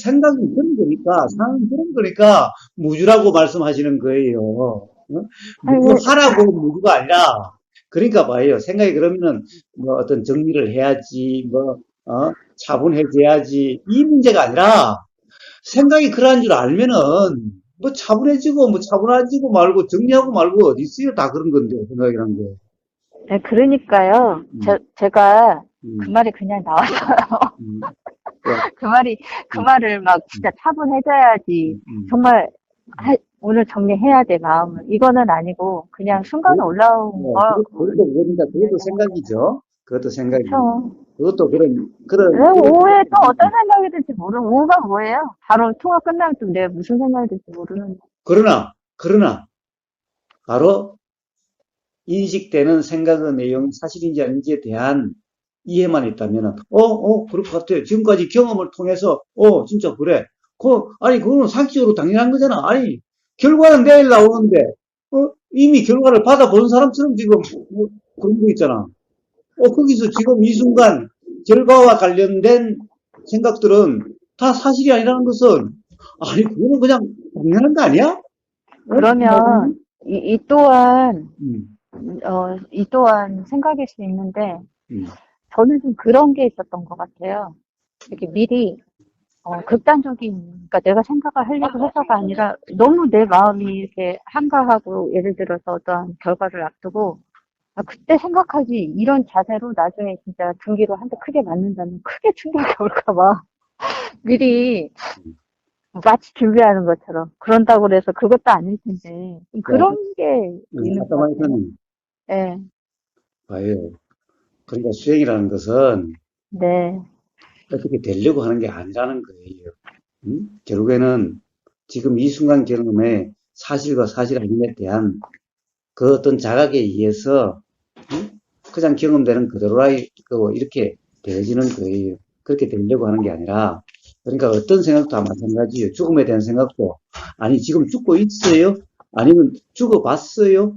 생각은 그런 거니까, 상은 그런 거니까, 무주라고 말씀하시는 거예요. 무주 아니, 하라고 무주가 아니라, 그러니까 봐요. 생각이 그러면은, 뭐 어떤 정리를 해야지, 차분해져야지, 이 문제가 아니라, 생각이 그러한 줄 알면은 뭐 차분해지고 뭐 차분해지고 말고 정리하고 말고 어디 있어요? 다 그런 건데 생각이란 게. 예, 그러니까요. 음, 제가 그 음, 말이 그냥 나왔어요. 음, 그, 그 말이, 그 음, 말을 막 음, 진짜 차분해져야지. 음. 정말, 오늘 정리해야 돼, 마음을. 이거는 아니고, 그냥 순간에 올라온 거, 그러니까 그것도 이야기하는 생각이죠. 그것도 생각이. 그쵸. 그것도 왜 그런 오후에 또 어떤 생각이. 생각이 들지 오후가 뭐예요? 바로 통화 끝나면 또 내가 무슨 생각이 들지 모르는데. 그러나 바로 인식되는 생각의 내용이 사실인지 아닌지에 대한 이해만 있다면은, 그럴 것 같아요. 지금까지 경험을 통해서, 진짜 그래. 아니, 그거는 상식적으로 당연한 거잖아. 아니, 결과는 내일 나오는데, 이미 결과를 받아본 사람처럼 지금, 뭐, 그런 거 있잖아. 거기서 지금 이 순간, 결과와 관련된 생각들은 다 사실이 아니라는 것은, 아니, 그거는 그냥 당연한 거 아니야? 그렇게 그러면 말하면, 이 또한 음, 이 또한 생각일 수 있는데 음, 저는 좀 그런 게 있었던 것 같아요. 이렇게 미리 극단적인 그러니까 내가 생각을 하려고 해서가 아니라 너무 내 마음이 이렇게 한가하고 예를 들어서 어떠한 결과를 앞두고 그때 생각하지 이런 자세로 나중에 진짜 등기로 한 대 크게 맞는다면 크게 충격이 올까 봐 미리 마치 준비하는 것처럼 그런다고 해서 그것도 아닐 텐데 자, 그런 게 있는 아까 것 같아요. 말했던, 예, 봐요. 그러니까 수행이라는 것은 네, 어떻게 되려고 하는 게 아니라는 거예요. 결국에는 지금 이 순간 경험에 사실과 사실 아님에 대한 그 어떤 자각에 의해서 그냥 경험되는 그대로라 이렇게 되어지는 거예요. 그렇게 되려고 하는 게 아니라 그러니까 어떤 생각도 다 마찬가지예요. 죽음에 대한 생각도 아니 지금 죽고 있어요? 아니면 죽어봤어요?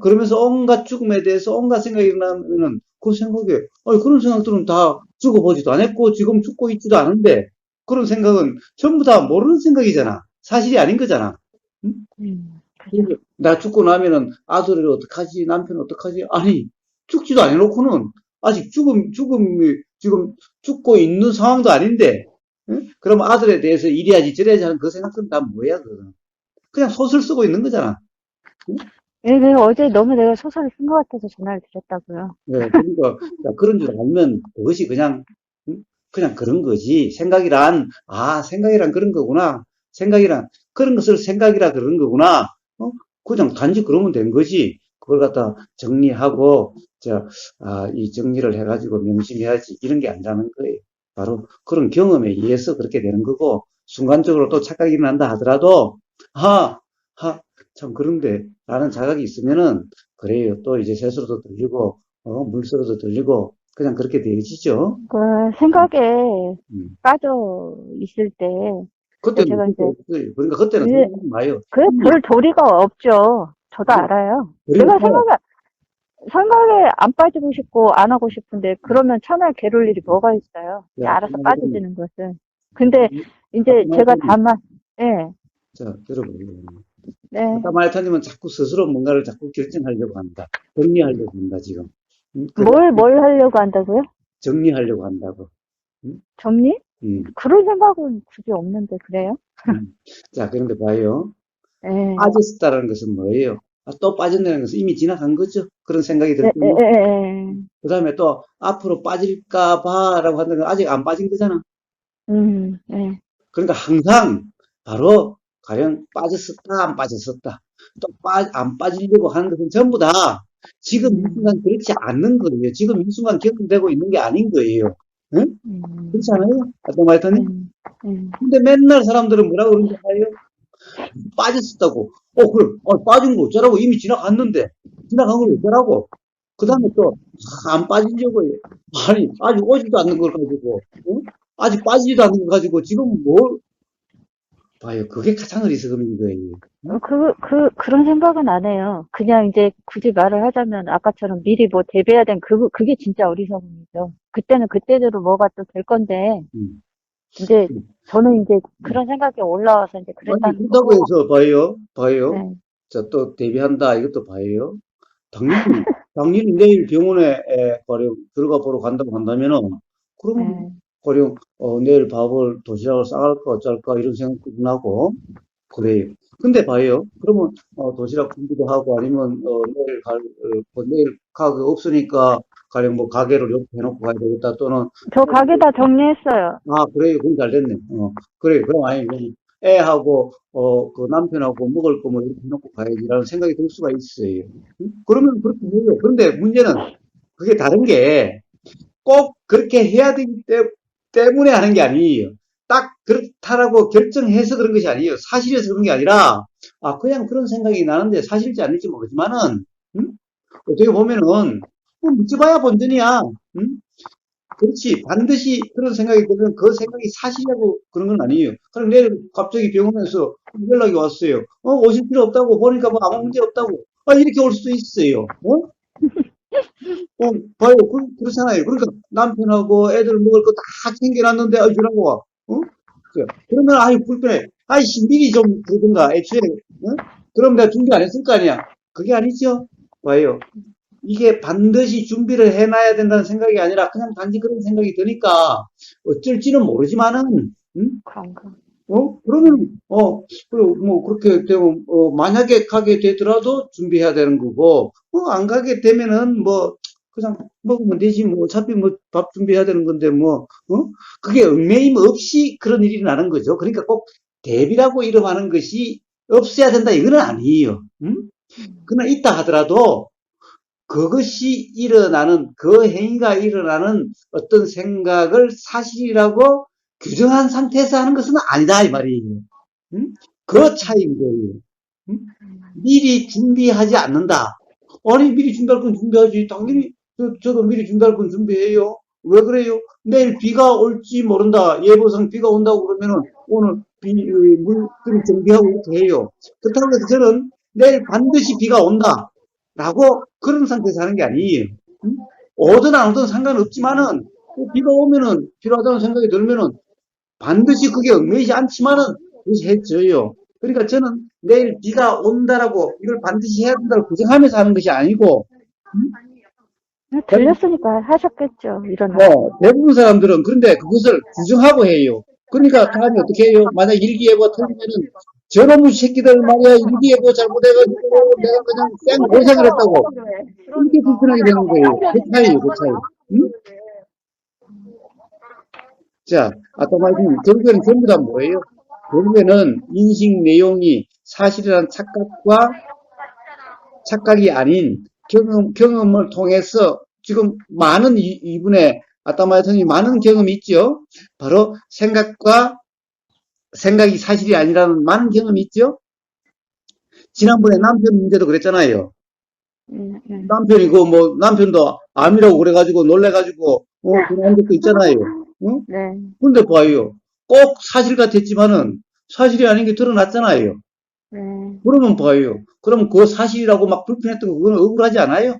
그러면서 온갖 죽음에 대해서 온갖 생각이 일어나면은 그 생각에 그런 생각들은 다 죽어보지도 않았고 지금 죽고 있지도 않은데 그런 생각은 전부 다 모르는 생각이잖아. 사실이 아닌 거잖아. 응? 그죠. 나 죽고 나면은 아들을 어떡하지? 남편은 어떡하지? 아니, 죽지도 않아놓고는 아직 죽음이 지금 죽고 있는 상황도 아닌데, 응? 그럼 아들에 대해서 이래야지 저래야지 하는 그 생각은 다 뭐야, 그거는. 그냥 소설 쓰고 있는 거잖아. 응? 예, 어제 너무 내가 소설을 쓴 것 같아서 전화를 드렸다고요. 네, 그러니까 그런 줄 알면 그것이 그냥 응? 그냥 그런 거지. 생각이란 그런 거구나. 생각이란 그런 것을 생각이라 그런 거구나. 어? 그냥 단지 그러면 된 거지. 그걸 갖다 정리하고 이 정리를 해가지고 명심해야지 이런 게 아니라는 거예요. 바로 그런 경험에 의해서 그렇게 되는 거고 순간적으로 또 착각이 난다 하더라도 하, 참 그런데 라는 자각이 있으면은 그래요. 또 이제 새소리도 들리고 물소리도 들리고 그냥 그렇게 되어지죠. 그 생각에 음. 빠져 있을 때, 그때는 제가 이제, 없어요. 그러니까 그때는 이제 생각하지 마요. 그게 별 도리가 없죠. 저도 그래, 알아요. 제가 그러니까 생각에 안 빠지고 싶고 안 하고 싶은데, 그러면 천하에 괴로울 일이 뭐가 있어요. 자, 알아서 빠져지는 것은. 근데 이제 제가 말타님, 다만, 예, 자, 들어보세요. 네. 아까 말타님은 자꾸 스스로 뭔가를 자꾸 결정하려고 한다. 정리하려고 한다, 지금. 그래, 뭘 하려고 한다고요? 정리하려고 한다고. 음, 정리? 음, 그런 생각은 굳이 없는데, 그래요? 자, 그런데 봐요. 예, 빠졌다라는 것은 뭐예요? 또 빠진다는 것은 이미 지나간 거죠. 그런 생각이 들 예, 예, 때는. 예, 예. 그 다음에 또 앞으로 빠질까 봐라고 한다는 건 아직 안 빠진 거잖아. 예. 그러니까 항상 바로 가령 빠졌었다, 안 빠졌었다. 또 안 빠지려고 하는 것은 전부 다 지금 이 음, 순간 그렇지 않는 거예요. 지금 이 순간 경험되고 있는 게 아닌 거예요. 응? 그렇지 음, 않아요? 어떤 말했더니? 음, 음. 근데 맨날 사람들은 뭐라고 그러는지 알아요? 빠졌었다고. 그럼, 빠진 거 어쩌라고? 이미 지나갔는데. 지나간 걸 음, 어쩌라고? 그 다음에 음. 또, 안 빠지려고 해요. 아니, 아직 오지도 않는 걸 가지고, 응? 아직 빠지지도 않는 걸 가지고, 지금 뭘, 봐요. 그게 가장 어리석은 거예요. 응? 그런 생각은 안 해요. 그냥 이제 굳이 말을 하자면 아까처럼 미리 뭐 대비해야 된 그게 진짜 어리석음이죠. 그때는 그때대로 뭐가 또 될 건데, 응. 이제 저는 이제 그런 생각이 올라와서 이제 아니, 그랬다는 그렇다고 거고, 해서, 봐요. 네, 자, 또 데뷔한다. 이것도 봐요. 당연히, 당연히 내일 병원에, 가령, 들어가 보러 간다고 한다면은, 그러면, 네, 가령, 내일 밥을, 도시락을 싸갈까, 어쩔까, 이런 생각도 나고, 그래요. 근데 봐요. 그러면 도시락 준비도 하고 아니면 내일 가게 없으니까 가령 뭐 가게를 이렇게 해놓고 가야 되겠다 또는 저 가게 다 정리했어요. 그래요. 그럼 잘 됐네. 그래요. 그럼 아니 그럼 애하고 그 남편하고 먹을 거 뭐 이렇게 해놓고 가야지라는 생각이 들 수가 있어요. 응? 그러면 그렇게 해요. 그런데 문제는 그게 다른 게 꼭 그렇게 해야 되기 때문에 하는 게 아니에요. 딱 그렇다라고 결정해서 그런 것이 아니에요. 사실에서 그런 게 아니라, 그냥 그런 생각이 나는데 사실인지 아닐지 모르지만은, 응? 어떻게 보면은, 뭐 믿지 봐야 본전이야. 응? 그렇지. 반드시 그런 생각이 들면 그 생각이 사실이라고 그런 건 아니에요. 그럼 내일 갑자기 병원에서 연락이 왔어요. 오실 필요 없다고 보니까 뭐 아무 문제 없다고. 이렇게 올 수도 있어요. 봐요. 그렇잖아요. 그러니까 남편하고 애들 먹을 거 다 챙겨놨는데, 주라고 와. 그러면, 불편해. 미리 좀 그러든가, 애초에, 그럼 내가 준비 안 했을 거 아니야. 그게 아니죠. 봐요. 이게 반드시 준비를 해놔야 된다는 생각이 아니라 그냥 단지 그런 생각이 드니까 어쩔지는 모르지만은, 응? 그런가. 그러면, 그리고 뭐, 그렇게 되면, 만약에 가게 되더라도 준비해야 되는 거고, 안 가게 되면은 뭐, 그냥 먹으면 되지, 뭐, 어차피 뭐, 밥 준비해야 되는 건데, 뭐, 그게 얽매임 없이 그런 일이 나는 거죠. 그러니까 꼭 대비라고 이름하는 것이 없어야 된다, 이거는 아니에요. 응? 그러나 있다 하더라도, 그 행위가 일어나는 어떤 생각을 사실이라고 규정한 상태에서 하는 것은 아니다, 이 말이에요. 응? 그 차이인 거예요. 응? 미리 준비하지 않는다. 아니, 미리 준비할 건 준비하지. 당연히, 저도 미리 준비할 건 준비해요. 왜 그래요? 내일 비가 올지 모른다. 예보상 비가 온다고 그러면은 오늘 물좀 준비하고 이렇게 해요. 그렇다고 해서 저는 내일 반드시 비가 온다. 라고 그런 상태에서 하는 게 아니에요. 응? 오든 안 오든 상관없지만은 비가 오면은 필요하다는 생각이 들면은 반드시 그게 얽매이지 않지만은 그것이 해져요. 그러니까 저는 내일 비가 온다라고 이걸 반드시 해야 된다고 구정하면서 하는 것이 아니고, 들렸으니까 하셨겠죠. 일어나. 대부분 사람들은 그런데 그것을 구정하고 해요. 그러니까 다음에 어떻게 해요? 만약 일기예보가 틀리면은 저놈의 새끼들 말이야 일기예보 잘못해가지고 내가 그냥 쌩 고생을 했다고 이렇게 불편하게 되는 거예요. 그 차이예요, 그 차이. 응? 자, 아까 말씀 결국에는 전부 다 뭐예요? 결국에는 인식 내용이 사실이라는 착각이 아닌 경험을 통해서 지금 많은 이분의 아따마이선이 많은 경험이 있죠. 바로 생각이 사실이 아니라는 많은 경험이 있죠. 지난번에 남편 문제도 그랬잖아요. 남편이고 뭐 남편도 암이라고 그래가지고 놀래가지고 그런 적도 있잖아요. 네. 근데 봐요. 꼭 사실 같았지만은 사실이 아닌 게 드러났잖아요. 네. 그러면 봐요. 그럼 그 사실이라고 막 불편했던 거 그건 억울하지 않아요?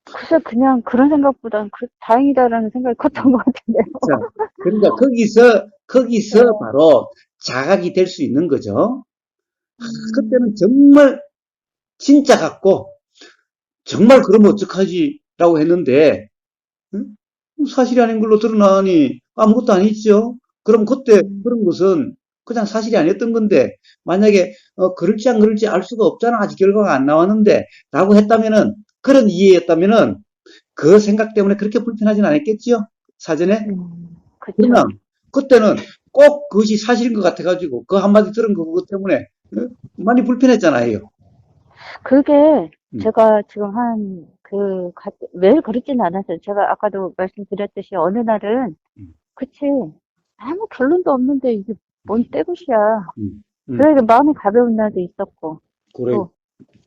글쎄, 그냥 그런 생각보단 다행이다라는 생각이 컸던 것 같은데요. 자, 그러니까 거기서 바로 자각이 될 수 있는 거죠. 그때는 정말 진짜 같고, 정말 그러면 어떡하지라고 했는데, 응? 사실이 아닌 걸로 드러나니 아무것도 아니죠. 그럼 그때 그런 것은 그냥 사실이 아니었던 건데, 만약에 그럴지 안 그럴지 알 수가 없잖아. 아직 결과가 안 나왔는데 라고 했다면은, 그런 이해였다면은 그 생각 때문에 그렇게 불편하진 않았겠지요. 사전에. 그러나 그쵸. 그때는 꼭 그것이 사실인 것 같아가지고 그 한마디 들은 거 그것 때문에 많이 불편했잖아요. 그게 음, 제가 지금 매일 그렇지는 않았어요. 제가 아까도 말씀드렸듯이 어느 날은, 음, 그치, 아무 결론도 없는데 이게 뭔 때굿이야. 음, 그래도 마음이 가벼운 날도 있었고, 그래. 또,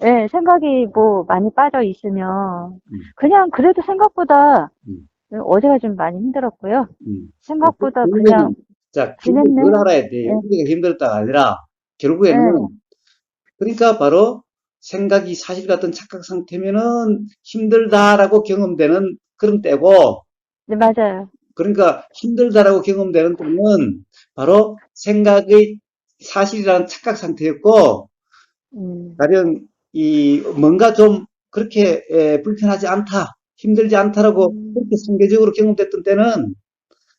예, 생각이 뭐 많이 빠져 있으면, 음, 그냥 그래도 생각보다, 음, 어제가 좀 많이 힘들었고요. 생각보다 그냥 결국에는 자, 근데 지냈네? 그걸 알아야 돼. 예, 우리가 힘들었다가 아니라 결국에는 예, 그러니까 바로 생각이 사실 같은 착각 상태면은 힘들다라고 경험되는 그런 때고 네, 맞아요. 그러니까 힘들다라고 경험되는 때는 바로 생각의 사실이라는 착각 상태였고 음, 가령 뭔가 좀 그렇게 불편하지 않다, 힘들지 않다라고 그렇게 음, 상대적으로 경험됐던 때는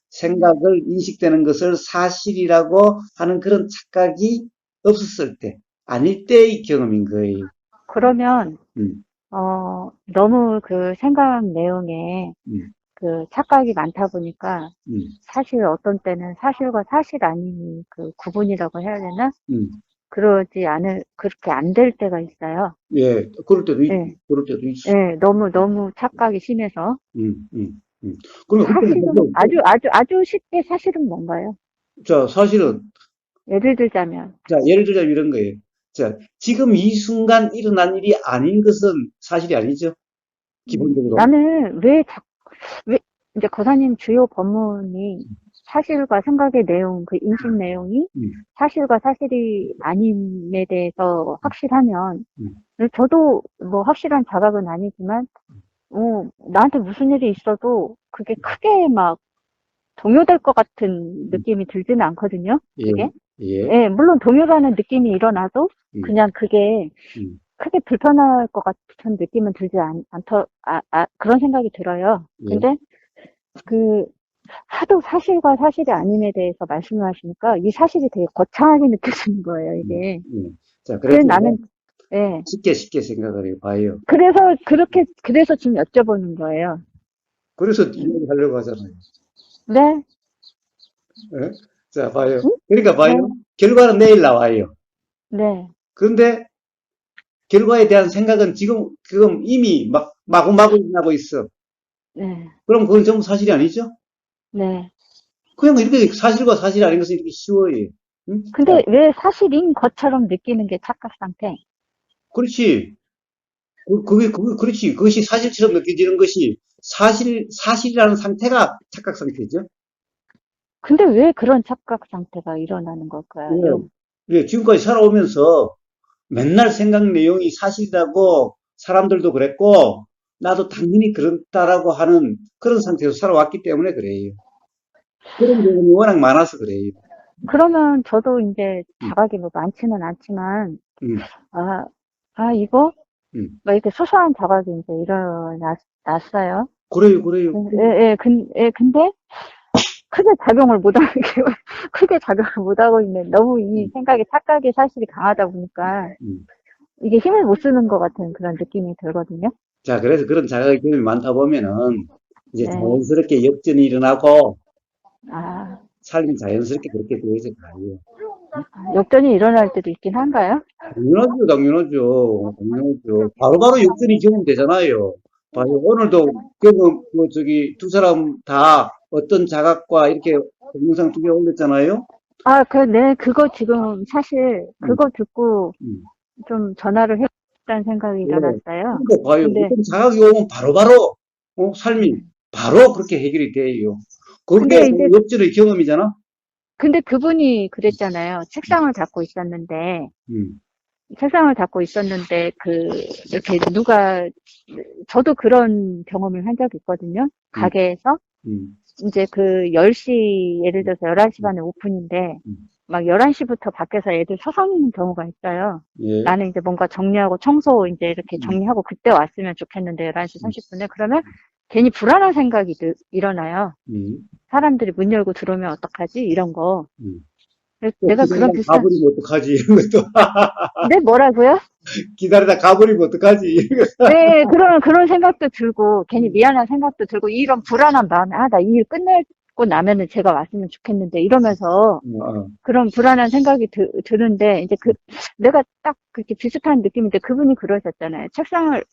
생각을 인식되는 것을 사실이라고 하는 그런 착각이 없었을 때, 아닐 때의 경험인 거예요. 그러면, 음, 너무 그 생각 내용에 음, 그 착각이 많다 보니까 음, 사실 어떤 때는 사실과 사실 아닌 그 구분이라고 해야 되나? 음. 그렇게 안 될 때가 있어요. 예, 그럴 때도 있지, 예, 그럴 때도 있어. 예, 너무 착각이 심해서. 음, 음, 그러니까 그때는 사실은, 아주 쉽게 사실은 뭔가요? 자, 사실은 예를 들자면, 자, 예를 들자면 이런 거예요. 자, 지금 이 순간 일어난 일이 아닌 것은 사실이 아니죠. 기본적으로. 나는 왜, 이제 거사님 주요 법문이 사실과 생각의 내용, 그 인식 내용이 음, 사실과 사실이 아님에 대해서 확실하면, 음, 저도 뭐 확실한 자각은 아니지만, 나한테 무슨 일이 있어도 그게 크게 막 동요될 것 같은 음, 느낌이 들지는 않거든요, 예, 그게. 예, 예, 물론 동요라는 느낌이 일어나도 음, 그냥 그게 음, 크게 불편할 것 같은 느낌은 들지 그런 생각이 들어요. 예, 근데 그 하도 사실과 사실이 아님에 대해서 말씀을 하시니까 이 사실이 되게 거창하게 느껴지는 거예요, 이게. 자, 그래서 그래서 나는, 예. 쉽게 생각을 해봐요. 그래서 지금 여쭤보는 거예요. 그래서 이야기하려고 하잖아요. 네? 예? 자, 봐요. 응? 그러니까 네. 봐요. 결과는 내일 나와요. 네. 그런데 결과에 대한 생각은 지금 이미 마구마구 일어나고 있어. 네. 그럼 그건 전부 사실이 아니죠? 네. 그냥 이렇게 사실과 사실이 아닌 것은 이렇게 쉬워요. 응? 근데 왜 사실인 것처럼 느끼는 게 착각 상태? 그렇지. 그렇지. 그것이 사실처럼 느껴지는 것이 사실이라는 상태가 착각 상태죠. 근데 왜 그런 착각 상태가 일어나는 예. 걸까요? 예, 지금까지 살아오면서 맨날 생각 내용이 사실이라고 사람들도 그랬고, 나도 당연히 그렇다라고 하는 그런 상태에서 살아왔기 때문에 그래요. 그런 경험이 워낙 많아서 그래요. 그러면 저도 이제 음, 자각이 뭐 많지는 않지만, 음, 아, 이거? 음. 막 이렇게 소소한 자각이 이제 일어났어요. 그래요, 그래요. 근데 크게 작용을 못하는 게, 크게 작용을 못하고 있는, 너무 이 음, 생각이, 착각이 사실이 강하다 보니까, 음. 이게 힘을 못 쓰는 것 같은 그런 느낌이 들거든요. 자, 그래서 그런 자각의 경험이 많다 보면은, 이제 네. 자연스럽게 역전이 일어나고, 아, 삶이 자연스럽게 그렇게 되어서 가요. 역전이 일어날 때도 있긴 한가요? 당연하죠, 당연하죠, 당연하죠. 바로바로 역전이 경험되잖아요. 봐요. 오늘도 경험, 두 사람 다 어떤 자각과 이렇게 동영상 두 개 올렸잖아요. 네, 그거 지금 사실, 음, 그거 듣고 음. 좀 전화를 했다는 생각이 예. 일어났어요. 그러니까 봐요. 근데, 어떤 자각이 오면 바로바로, 삶이 음. 바로 그렇게 해결이 돼요. 그게 근데 이제, 역전의 경험이잖아. 근데 그분이 그랬잖아요. 책상을 잡고 있었는데, 음, 이렇게 저도 그런 경험을 한 적이 있거든요. 음, 가게에서, 음, 이제 그 10시, 예를 들어서 11시 반에 오픈인데, 음. 막 11시부터 밖에서 애들 서성 있는 경우가 있어요. 예. 나는 이제 뭔가 정리하고 청소 이제 이렇게 음, 정리하고 그때 왔으면 좋겠는데 11시 음, 30분에 그러면 괜히 불안한 생각이 일어나요. 음, 사람들이 문 열고 들어오면 어떡하지? 이런 거. 음. 그래서 또 내가 그런 기다리다 비슷한, 가버리면 어떡하지? 이런 것도. 네, 뭐라고요? 기다리다 가버리면 어떡하지? 이런 거. 네, 그런 생각도 들고, 괜히 음, 미안한 생각도 들고, 이런 불안한 마음에, 나 이 일 끝내고 나면은 제가 왔으면 좋겠는데, 이러면서, 어, 그런 불안한 생각이 드는데, 이제 내가 딱 그렇게 비슷한 느낌인데, 그분이 그러셨잖아요. 책상을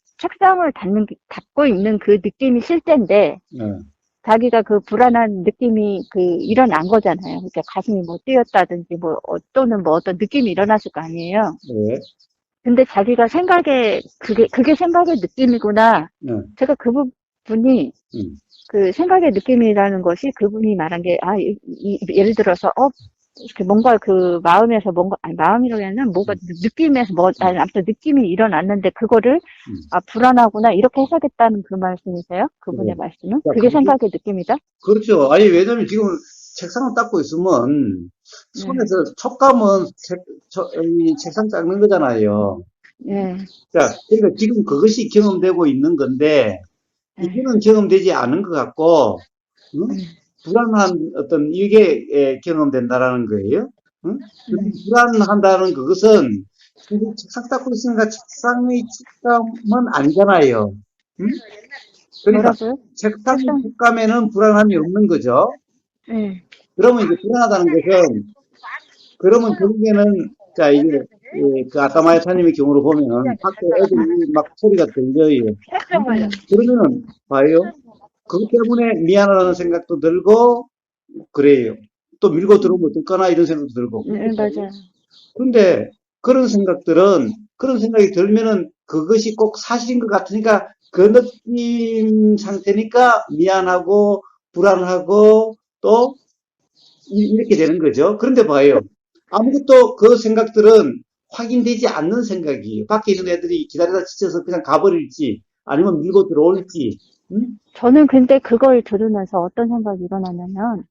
닫고 있는 그 느낌이 싫댄데, 어, 자기가 그 불안한 느낌이 일어난 거잖아요. 그러니까 가슴이 뭐 뛰었다든지, 또는 뭐 어떤 느낌이 일어났을 거 아니에요. 예, 근데 자기가 그게 생각의 느낌이구나. 어, 제가 그 부분이, 음, 그 생각의 느낌이라는 것이 그분이 말한 게, 예를 들어서, 이렇게 뭔가 그 마음에서 아니, 마음이라고 해야 하나? 뭔가 음, 느낌에서 음, 아니, 아무튼 느낌이 일어났는데, 그거를, 음. 불안하구나. 이렇게 해석했다는 그 말씀이세요? 네. 그분의 말씀은? 자, 그게 생각의 느낌이다? 그렇죠. 아니, 왜냐면 지금 책상을 닦고 있으면 네. 손에서 촉감은 이 책상 닦는 거잖아요. 네. 자, 그러니까 지금 그것이 경험되고 있는 건데, 네. 이거는 경험되지 않은 것 같고, 응? 불안한 어떤 이게 경험된다라는 거예요. 응? 근데 네. 불안한다는 그것은 사실 책상 닦고 있으니까 책상의 촉감은 아니잖아요. 응? 그러니까 뭐라고요? 책상의 책상, 촉감에는 불안함이 없는 거죠. 네. 그러면 이제 불안하다는 것은 그러면 결국에는 자 이게 그 아까 마야타님의 경우로 보면은 밖에 애들이 막 소리가 들려요. 응? 그러면은 봐요. 그것 때문에 미안하다는 생각도 들고 그래요. 또 밀고 들어오면 어떨까나 이런 생각도 들고. 네, 맞아요. 그런데 그런 생각이 들면은 그것이 꼭 사실인 것 같으니까 그 느낌 상태니까 미안하고 불안하고 또 이렇게 되는 거죠. 그런데 봐요. 아무것도 그 생각들은 확인되지 않는 생각이에요. 밖에 있는 애들이 기다리다 지쳐서 그냥 가버릴지 아니면 밀고 들어올지. 응? 저는 근데 그걸 들으면서 어떤 생각이 일어나냐면,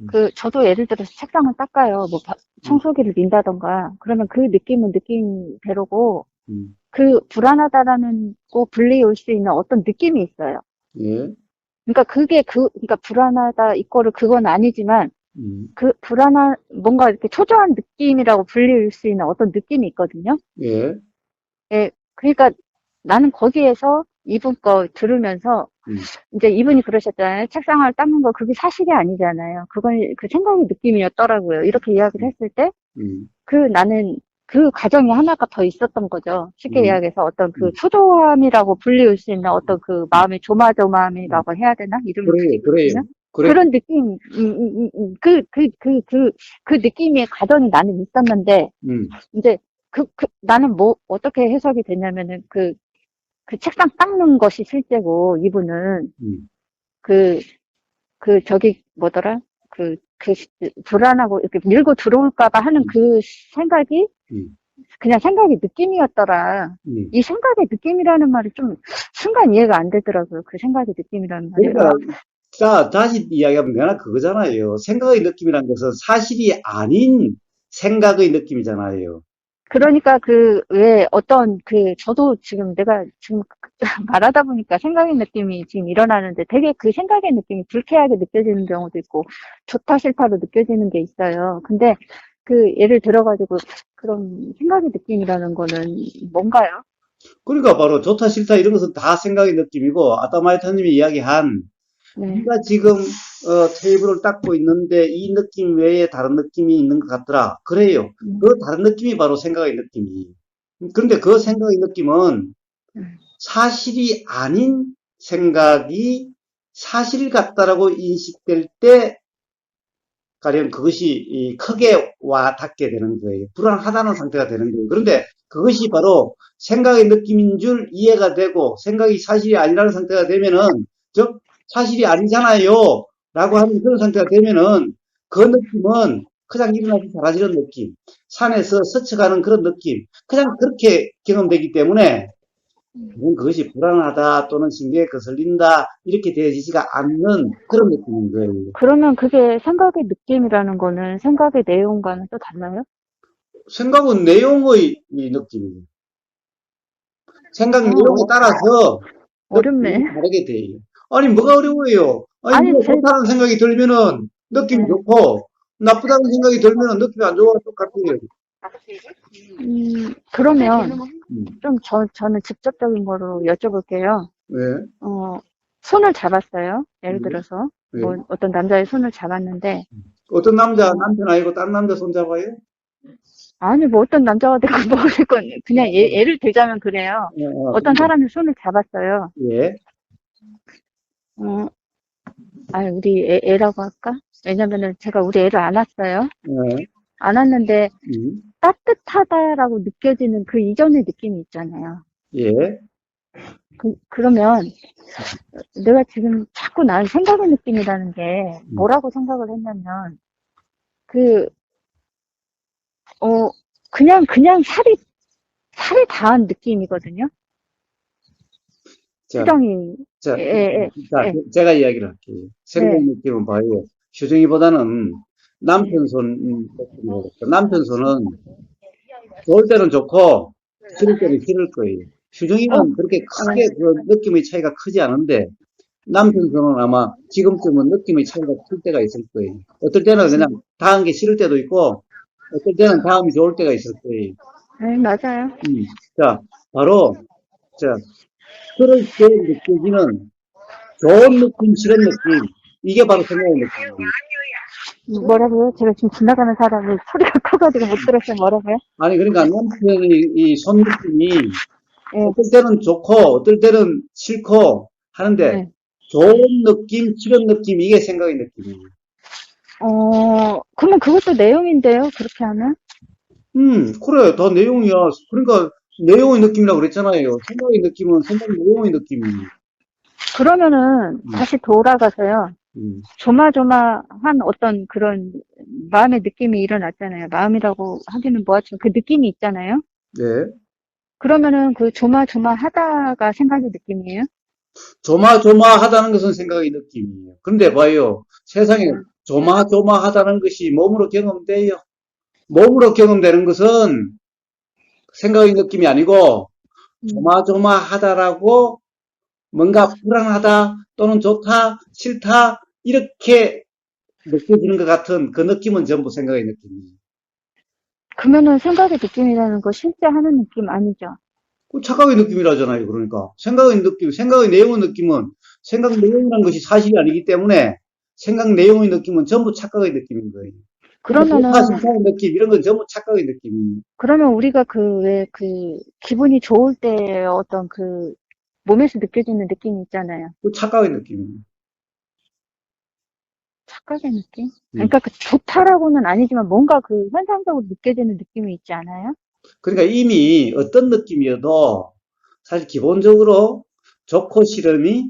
음, 저도 예를 들어서 책상을 닦아요. 음, 청소기를 민다던가. 그러면 그 느낌은 느낌대로고, 음. 그 불안하다라는 거 불리울 수 있는 어떤 느낌이 있어요. 예. 그러니까 그러니까 불안하다, 이거를 그건 아니지만, 음, 뭔가 이렇게 초조한 느낌이라고 불릴 수 있는 어떤 느낌이 있거든요. 예. 예, 그러니까 나는 거기에서 이분 거 들으면서, 음, 이제 이분이 그러셨잖아요. 책상을 닦는 거 그게 사실이 아니잖아요. 그건 그 생각의 느낌이었더라고요. 이렇게 이야기를 음, 했을 때, 음, 나는 그 과정이 하나가 더 있었던 거죠. 쉽게 음, 이야기해서 어떤 그 음, 초조함이라고 불리울 수 있는 어떤 그 음, 마음의 음. 조마조마함이라고 해야 되나? 이름을 그래요, 그래요. 붙이거든요. 그래? 그런 느낌, 그 느낌의 가정이 나는 있었는데, 음, 이제, 나는 뭐, 어떻게 해석이 됐냐면은, 그 책상 닦는 것이 실제고, 이분은, 음, 그, 저기, 뭐더라? 불안하고, 이렇게 밀고 들어올까봐 하는 음, 그 생각이, 음, 그냥 생각이 느낌이었더라. 음. 이 생각의 느낌이라는 말이 좀, 순간 이해가 안 되더라고요. 그 생각의 느낌이라는 말이. 그러니까, 자, 다시 이야기하면 내가 그거잖아요. 생각의 느낌이라는 것은 사실이 아닌 생각의 느낌이잖아요. 그러니까 왜 저도 지금 내가 지금 말하다 보니까 생각의 느낌이 지금 일어나는데 되게 그 생각의 느낌이 불쾌하게 느껴지는 경우도 있고 좋다 싫다로 느껴지는 게 있어요. 근데 예를 들어가지고 그런 생각의 느낌이라는 거는 뭔가요? 그러니까 바로 좋다 싫다 이런 것은 다 생각의 느낌이고 아따마이터님이 이야기한 네. 네가 지금 테이블을 닦고 있는데 이 느낌 외에 다른 느낌이 있는 것 같더라. 그래요. 그 음, 다른 느낌이 바로 생각의 느낌이에요. 그런데 그 생각의 느낌은 음, 사실이 아닌 생각이 사실 같다라고 인식될 때 가령 그것이 크게 와 닿게 되는 거예요. 불안하다는 상태가 되는 거예요. 그런데 그것이 바로 생각의 느낌인 줄 이해가 되고 생각이 사실이 아니라는 상태가 되면은 즉 사실이 아니잖아요 라고 하는 그런 상태가 되면은 그 느낌은 그냥 일어나서 사라지는 느낌, 산에서 스쳐가는 그런 느낌, 그냥 그렇게 경험되기 때문에 그것이 불안하다 또는 신경에 거슬린다 이렇게 되어지지가 않는 그런 느낌인 거예요. 그러면 그게 생각의 느낌이라는 거는 생각의 내용과는 또 달라요? 생각은 내용의 이 느낌이에요. 생각 내용에 어, 따라서 어렵네. 느낌이 다르게 돼요. 아니, 뭐가 어려워요? 아니, 아니, 뭐 좋다는 생각이 들면은 느낌이 네. 좋고, 나쁘다는 생각이 들면은 느낌이 안 좋아. 똑같아요. 그러면 음, 좀 저는 직접적인 거로 여쭤볼게요. 왜? 손을 잡았어요. 예를 왜? 들어서 뭐 왜? 어떤 남자의 손을 잡았는데 어떤 남자, 어, 남편 아니고 딴 남자 손잡아요? 아니 뭐 어떤 남자가 되고 뭐가 되건 그냥 어, 예를 들자면 그래요. 어떤 그런데, 사람이 손을 잡았어요. 예, 어, 우리 애라고 할까? 왜냐면은 제가 우리 애를 안았어요. 예, 안았는데 음, 따뜻하다라고 느껴지는 그 이전의 느낌이 있잖아요. 예, 그러면 내가 지금 자꾸 난 생각의 느낌이라는 게 음. 뭐라고 생각을 했냐면 그, 어, 그냥 살이 닿은 느낌이거든요. 자, 수정이, 자, 예, 예, 자, 예, 제가 이야기를 할게요. 생각 네, 느낌은 봐요. 휴정이보다는 네, 남편 손 느낌이라고 할까? 남편 손은 좋을 때는 좋고 싫을 때는 싫을 거예요. 어, 휴정이는 그렇게 크게 네, 그 느낌의 차이가 크지 않은데 남편 손은 아마 지금쯤은 느낌의 차이가 클 때가 있을 거예요. 어떨 때는 그냥 닿은 게 싫을 때도 있고 어떨 때는 닿음이 좋을 때가 있을 거예요. 네, 맞아요. 자, 바로 자, 그럴 때 느껴지는 좋은 느낌, 싫은 느낌. 이게 바로 생각의 느낌이에요. 뭐라고요? 제가 지금 지나가는 사람이 소리가 커가지고 못 들었어요. 뭐라고요? 아니, 그러니까 남편의 이 손 느낌이 예, 어떨 때는 좋고, 어떨 때는 싫고 하는데, 예. 좋은 느낌, 싫은 느낌, 이게 생각의 느낌이에요. 그러면 그것도 내용인데요. 그렇게 하면? 그래. 다 내용이야. 그러니까, 내용의 느낌이라고 그랬잖아요. 생각의 느낌은 생각 내용의 느낌이에요. 그러면은 음, 다시 돌아가서요. 음, 조마조마한 어떤 그런 마음의 느낌이 일어났잖아요. 마음이라고 하기는 뭐하지만 그 느낌이 있잖아요. 네. 그러면은 그 조마조마하다가 생각의 느낌이에요? 조마조마하다는 것은 생각의 느낌이에요. 그런데 봐요. 세상에 네. 조마조마하다는 것이 몸으로 경험돼요. 몸으로 경험되는 것은 생각의 느낌이 아니고 음. 조마조마하다라고 뭔가 불안하다 또는 좋다, 싫다 이렇게 느껴지는 것 같은 그 느낌은 전부 생각의 느낌이에요. 그러면은 생각의 느낌이라는 거 실제 하는 느낌 아니죠? 그 착각의 느낌이라잖아요. 그러니까 생각의 느낌, 생각의 내용의 느낌은 생각 내용이라는 것이 사실이 아니기 때문에 생각 내용의 느낌은 전부 착각의 느낌인 거예요. 그러니까 좋다, 그러면은, 싫다의 느낌 이런 건 전부 착각의 느낌이에요. 그러면 우리가 기분이 좋을 때 어떤 몸에서 느껴지는 느낌이 있잖아요. 그 착각의 느낌이에요. 착각의 느낌? 그러니까 그 좋다라고는 아니지만 뭔가 그 현상적으로 느껴지는 느낌이 있지 않아요? 그러니까 이미 어떤 느낌이어도 사실 기본적으로 좋고 싫음이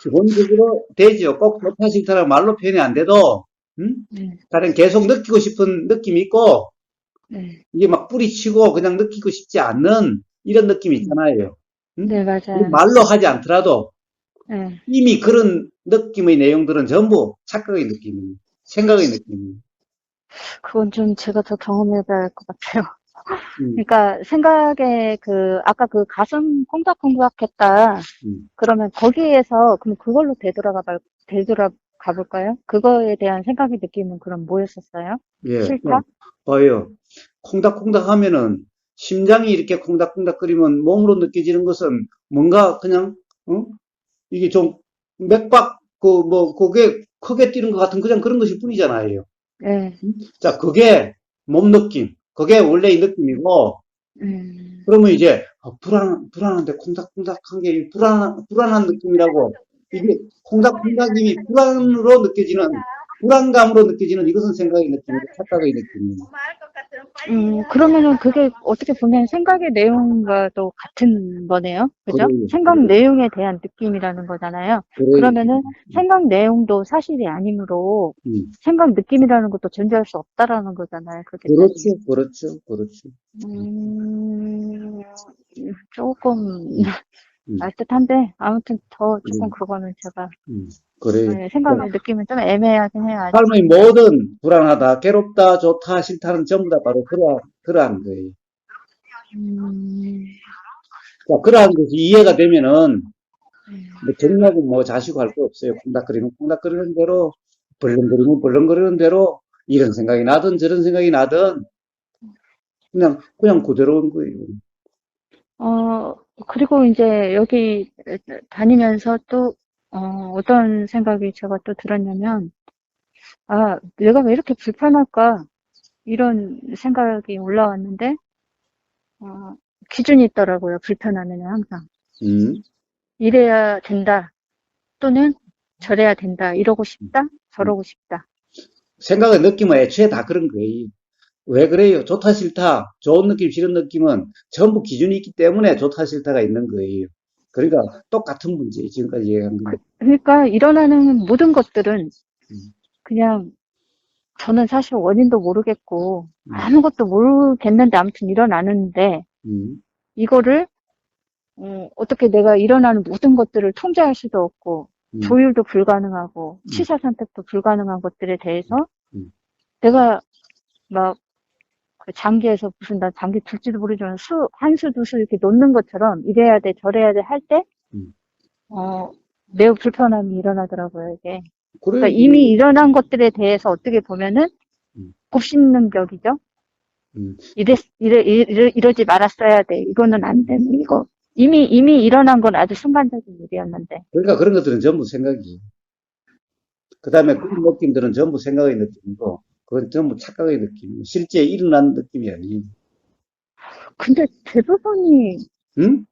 기본적으로 되죠. 꼭 좋다 싫다라고 말로 표현이 안 돼도, 네, 다른 계속 느끼고 싶은 느낌이 있고, 네, 이게 막 뿌리치고 그냥 느끼고 싶지 않는 이런 느낌이 있잖아요. 네, 맞아요. 말로 하지 않더라도 네. 이미 그런 느낌의 내용들은 전부 착각의 느낌이에요. 생각의 느낌이에요. 그건 좀 제가 더 경험해봐야 할 것 같아요. 음, 그러니까 생각에 아까 그 가슴 콩닥콩닥 했다. 음. 그러면 거기에서, 그럼 그걸로 되돌아가 볼까요? 그거에 대한 생각의 느낌은 그럼 뭐였었어요? 예, 싫다? 봐요. 콩닥콩닥 하면은 심장이 이렇게 콩닥콩닥거리면 몸으로 느껴지는 것은 뭔가 그냥, 이게 좀 맥박, 그게 크게 뛰는 것 같은 그냥 그런 것일 뿐이잖아요. 네. 자, 그게 몸 느낌. 그게 원래 의 느낌이고, 음, 그러면 이제, 불안한데 콩닥콩닥한 게 불안한 느낌이라고, 이게 콩닥콩닥이 불안으로 느껴지는, 불안감으로 느껴지는 이것은 생각의 느낌이고, 착각의 느낌이에요. 그러면은 그게 어떻게 보면 생각의 내용과도 같은 거네요. 그죠? 그래요, 생각 그래요, 내용에 대한 느낌이라는 거잖아요. 그래요. 그러면은 생각 내용도 사실이 아니므로 음. 생각 느낌이라는 것도 존재할 수 없다라는 거잖아요. 그렇게 따지면. 그렇죠, 그렇죠, 그렇죠. 음, 조금 음, 음, 알듯한데 아무튼 더 조금 음, 그거는 제가 음. 그래요. 생각의 느낌은 좀 애매하긴 해요. 아직. 삶의 모든 불안하다, 괴롭다, 좋다, 싫다는 전부 다 바로 그러한 거예요. 음, 자, 그러한 것이 이해가 되면은, 뭐 정리하고 뭐 자시고 할 거 없어요. 콩닥거리면 콩닥거리는 대로, 벌렁거리면 벌렁거리는 대로, 이런 생각이 나든 저런 생각이 나든, 그냥 그대로인 거예요. 어, 그리고 이제 여기 다니면서 또, 어떤 생각이 제가 또 들었냐면, 아, 내가 왜 이렇게 불편할까? 이런 생각이 올라왔는데, 어, 기준이 있더라고요. 불편하면 항상. 음, 이래야 된다. 또는 저래야 된다. 이러고 싶다. 음. 저러고 싶다. 생각의 느낌은 애초에 다 그런 거예요. 왜 그래요? 좋다, 싫다, 좋은 느낌, 싫은 느낌은 전부 기준이 있기 때문에 좋다, 싫다가 있는 거예요. 그러니까 똑같은 문제, 지금까지 얘기한 거. 그러니까 일어나는 모든 것들은 음, 그냥 저는 사실 원인도 모르겠고, 음, 아무것도 모르겠는데 아무튼 일어나는데, 음, 이거를 어떻게 내가 일어나는 모든 것들을 통제할 수도 없고, 음, 조율도 불가능하고, 음, 취사 선택도 불가능한 것들에 대해서 음, 내가 막 그 장기에서 무슨 나 장기 둘지도 모르지만 한 수, 두 수 이렇게 놓는 것처럼 이래야 돼, 저래야 돼 할 때, 음. 어, 매우 불편함이 일어나더라고요, 이게. 그래, 그러니까 이미 일어난 것들에 대해서 어떻게 보면은 음, 곱씹는격이죠. 음. 이러지 말았어야 돼. 이거는 안 돼. 이거. 이미 일어난 건 아주 순간적인 일이었는데. 그러니까 그런 것들은 전부 생각이에요. 그 다음에 그런 느낌들은 전부 생각의 느낌이고, 그건 전부 착각의 느낌이에요. 실제 일어난 느낌이 아니에요. 근데 응?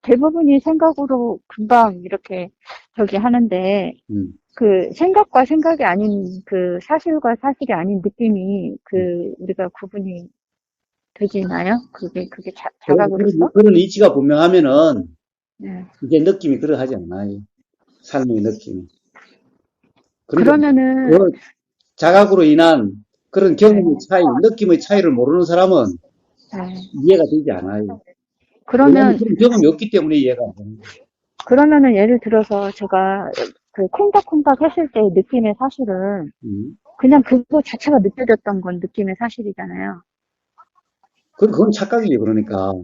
대부분이 생각으로 금방 이렇게 저기 하는데, 음, 그 생각과 생각이 아닌 그 사실과 사실이 아닌 느낌이 음. 우리가 구분이 되지나요? 그게 자각으로서? 그런 이치가 분명하면은, 네. 이게 느낌이 그러하지 않아요. 삶의 느낌이. 그러니까 그러면은, 그 자각으로 인한 그런 네, 경험의 차이, 느낌의 차이를 모르는 사람은 네. 이해가 되지 않아요. 왜냐하면 그러면 그런 경험이 없기 때문에 이해가 안 되는 거예요. 그러면은 예를 들어서 제가 그 콩닥콩닥 했을 때의 느낌의 사실은 음. 그냥 그거 자체가 느껴졌던 건 느낌의 사실이잖아요. 그건 착각이에요, 그러니까.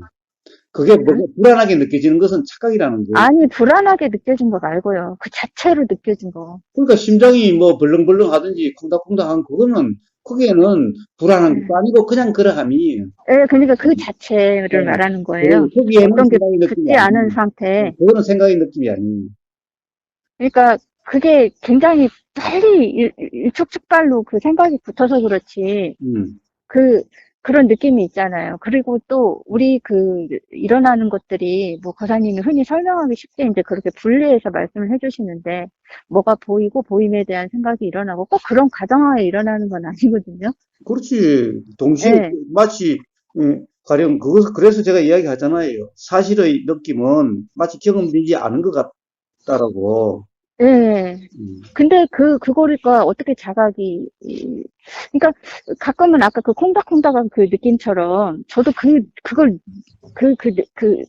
그게 뭐가 불안하게 느껴지는 것은 착각이라는 거예요. 아니, 불안하게 느껴진 거 말고요. 그 자체로 느껴진 거. 그러니까 심장이 뭐 벌렁벌렁 하든지 콩닥콩닥한 그거는, 거기에는 불안한 것도 네. 아니고 그냥 그러함이. 예, 그러니까 그 자체를 네. 말하는 거예요. 거기에는 어떤 게 생각의 느낌이 붙지 않은 아니에요. 상태. 그거는 생각의 느낌이 아니에요. 그러니까 그게 굉장히 빨리 일촉즉발로 그 생각이 붙어서 그렇지. 음, 그 그런 느낌이 있잖아요. 그리고 또 우리 일어나는 것들이 뭐 거사님이 흔히 설명하기 쉽게 이제 그렇게 분리해서 말씀을 해주시는데 뭐가 보이고 보임에 대한 생각이 일어나고 꼭 그런 가정하에 일어나는 건 아니거든요. 그렇지. 동시에 예, 마치 가령 그래서 제가 이야기하잖아요. 사실의 느낌은 마치 경험되지 않은 것 같다라고. 예. 음, 근데 그거니까 어떻게 그러니까 가끔은 아까 그 콩닥콩닥한 그 느낌처럼 저도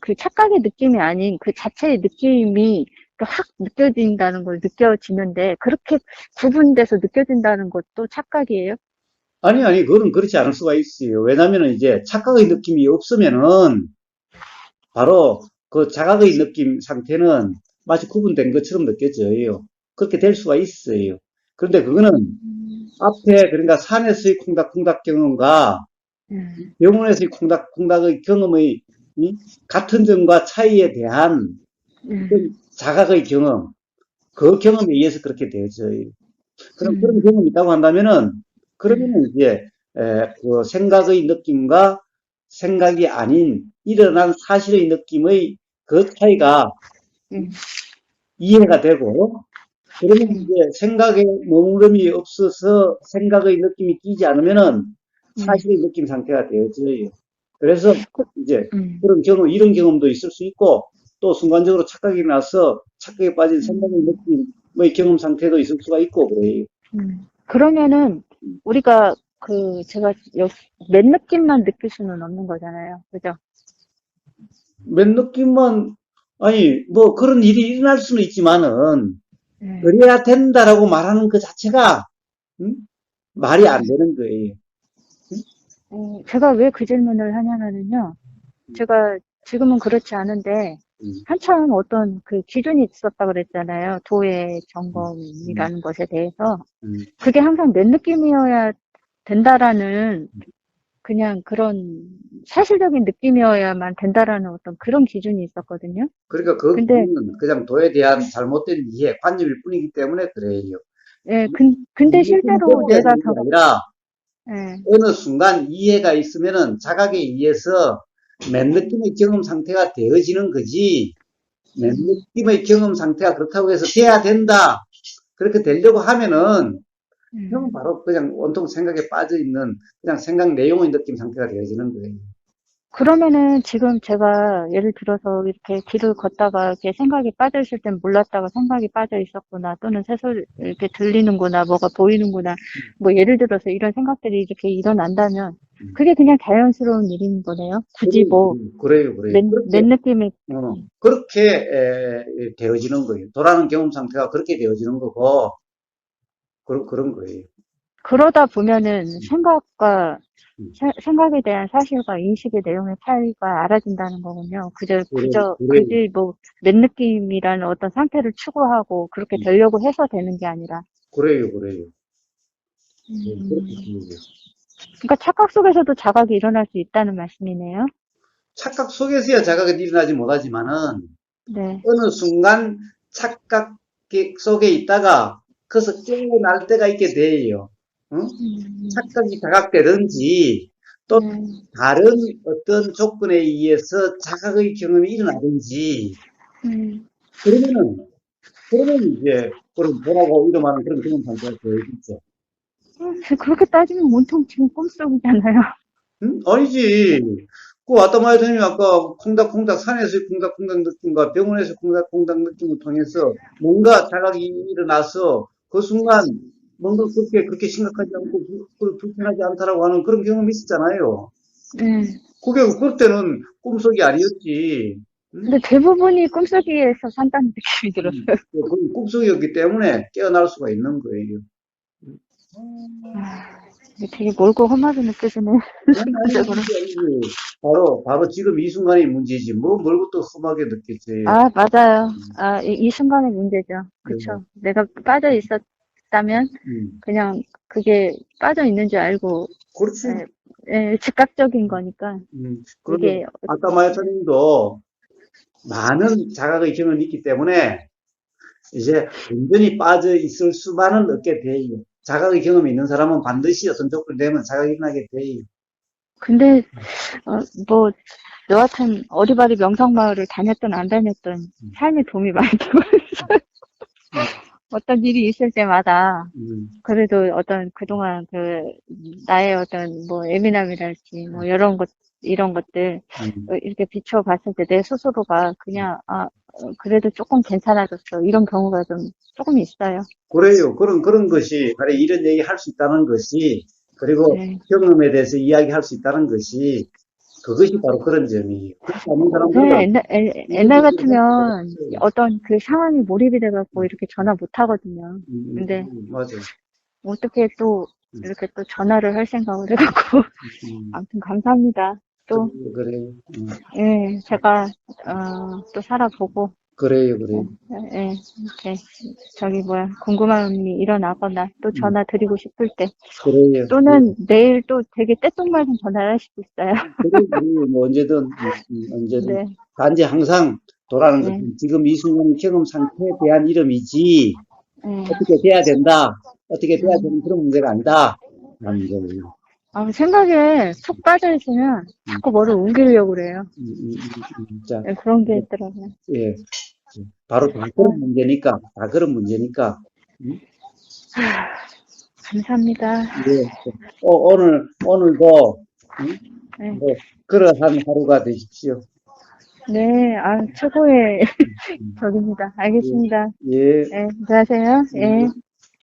그 착각의 느낌이 아닌 그 자체의 느낌이 확 느껴진다는 걸 느껴지는데 그렇게 구분돼서 느껴진다는 것도 착각이에요? 아니, 그거는 그렇지 않을 수가 있어요. 왜냐면은 이제 착각의 느낌이 없으면은 바로 그 자각의 느낌 상태는 마치 구분된 것처럼 느껴져요. 그렇게 될 수가 있어요. 그런데 그거는 앞에 그러니까 산에서의 콩닥콩닥 경험과 음, 병원에서의 콩닥콩닥의 경험의 같은 점과 차이에 대한 어떤 음, 자각의 경험, 그 경험에 의해서 그렇게 되어져요. 그런 음, 경험이 있다고 한다면은, 음, 그러면은 이제, 그 생각의 느낌과 생각이 아닌 일어난 사실의 느낌의 그 차이가 음, 이해가 되고, 그러면 이제 생각에 머무름이 없어서 생각의 느낌이 끼지 않으면은 음, 사실의 느낌 상태가 되어져요. 그래서 그- 이제 음, 그런 경험, 이런 경험도 있을 수 있고, 또 순간적으로 착각이 나서 착각에 빠진 생각의 음, 느낌의 경험 상태도 있을 수가 있고, 그래요. 그러면은 우리가 제가 맨 느낌만 느낄 수는 없는 거잖아요. 그죠? 맨 느낌만, 아니, 뭐 그런 일이 일어날 수는 있지만은, 음, 그래야 된다라고 말하는 그 자체가, 음? 말이 안 되는 거예요. 제가 왜 그 질문을 하냐면은요. 제가 지금은 그렇지 않은데 음, 한참 어떤 그 기준이 있었다 그랬잖아요. 도의 음, 음, 점검이라는 것에 대해서. 음. 그게 항상 내 느낌이어야 된다라는 그냥 그런 사실적인 느낌이어야만 된다라는 어떤 그런 기준이 있었거든요. 그러니까 그 근데 기준은 그냥 도에 대한 잘못된 이해, 관념일 뿐이기 때문에 그래요. 예, 이 근데 느낌을 실제로 해보야 내가 되는 게 아니라 예, 어느 순간 이해가 있으면은 자각에 의해서 맨 느낌의 경험 상태가 되어지는 거지. 맨 음, 느낌의 경험 상태가 그렇다고 해서 돼야 된다. 그렇게 되려고 하면은 형은 음. 바로 그냥 온통 생각에 빠져 있는 그냥 생각 내용의 느낌 상태가 되어지는 거예요. 그러면은 지금 제가 예를 들어서 이렇게 길을 걷다가 이렇게 생각이 빠져 있을 땐 몰랐다가 생각이 빠져 있었구나 또는 새소리 이렇게 들리는구나 뭐가 보이는구나 뭐 예를 들어서 이런 생각들이 이렇게 일어난다면 음. 그게 그냥 자연스러운 일인 거네요. 굳이 뭐 그래요. 맨 느낌이 그렇게 되어지는 거예요. 도라는 경험 상태가 그렇게 되어지는 거고, 그런 거예요. 그러다 보면은 음, 음. 생각에 대한 사실과 인식의 내용의 차이가 알아진다는 거군요. 그래요. 굳이 뭐, 맨 느낌이라는 어떤 상태를 추구하고 그렇게 음, 되려고 해서 되는 게 아니라. 그래요. 그렇게 음, 돼요. 그러니까 착각 속에서도 자각이 일어날 수 있다는 말씀이네요. 착각 속에서야 자각이 일어나지 못하지만은, 네. 어느 순간 착각 속에 있다가, 그래서 깨어날 때가 있게 돼요. 응? 음, 착각이 자각되든지, 또 네. 다른 어떤 조건에 의해서 자각의 경험이 일어나든지, 음, 그러면은, 이제, 그런 보라고 이름하는 그런 경험 상태가 되어있죠. 그렇게 따지면 온통 지금 꿈속이잖아요. 응? 아니지. 그 아따마이터님이 아까 콩닥콩닥 산에서 콩닥콩닥 느낌과 병원에서 콩닥콩닥 느낌을 통해서 뭔가 자각이 일어나서 그 순간 뭔가 그렇게 심각하지 않고 불편하지 않다라고 하는 그런 경험이 있었잖아요. 네. 그럴 때는 꿈속이 아니었지. 응? 근데 대부분이 꿈속에서 산다는 느낌이 들었어요. 그 꿈속이었기 때문에 깨어날 수가 있는 거예요. 아, 이게 되게 멀고 험하게 느껴지네요. 순간적으로. 아니지. 바로 지금 이 순간이 문제지. 뭐, 뭘 것도 험하게 느꼈지. 아, 맞아요. 이 순간의 문제죠. 네. 그쵸. 내가 빠져 있었다면, 음. 그냥 그게 빠져 있는 줄 알고, 그렇지. 예, 즉각적인 거니까. 그런데 이게, 아까 마야타님도 많은 자각의 경험이 있기 때문에 이제 완전히 빠져 있을 수만은 없게 돼요. 자각의 경험이 있는 사람은 반드시 어떤 조건이 되면 자각이 일어나게 돼요. 근데, 뭐, 여하튼, 어디바디 명성마을을 다녔든 안 다녔든, 삶에 도움이 많이 되고 있어요. 어떤 일이 있을 때마다, 그래도 어떤 그동안 나의 어떤 뭐 예민함이랄지, 뭐 이런 것들, 이렇게 비춰봤을 때 내 스스로가 그냥, 그래도 조금 괜찮아졌어. 이런 경우가 조금 있어요. 그래요. 그런 것이, 바로 이런 얘기 할 수 있다는 것이, 그리고 네. 경험에 대해서 이야기할 수 있다는 것이, 그것이 바로 그런 점이에요. 그렇지 않은 사람들은, 옛날 같으면 어떤 그 상황에 몰입이 돼갖고 이렇게 전화 못 하거든요. 근데 맞아. 어떻게 또 이렇게 또 전화를 할 생각을 해갖고 아무튼 감사합니다. 또 그래요. 예, 제가 또 살아보고 그래요, 그래요. 예, 이렇게 궁금한 일이 일어나거나 또 전화 드리고 싶을 때 그래요. 또는 내일 또 되게 때똥맞은 전화를 할 수도 있어요. 그래요. 뭐 언제든, 언제든. 네, 단지 항상 돌아가는 네, 것은 지금 이 순간 경험 상태에 대한 이름이지, 예. 어떻게 돼야 된다, 어떻게 돼야 되는 그런 문제가 아니다. 라는 거예요. 생각에 푹 빠져있으면 자꾸 뭐를 옮기려고 그래요. 자, 네, 그런 게 있더라고요. 예. 바로 다 그런 문제니까, 다 그런 문제니까. 감사합니다. 예. 오늘도, 네, 뭐, 그러한 하루가 되십시오. 네, 최고의 음, 적입니다. 알겠습니다. 예. 네, 들어가세요. 예.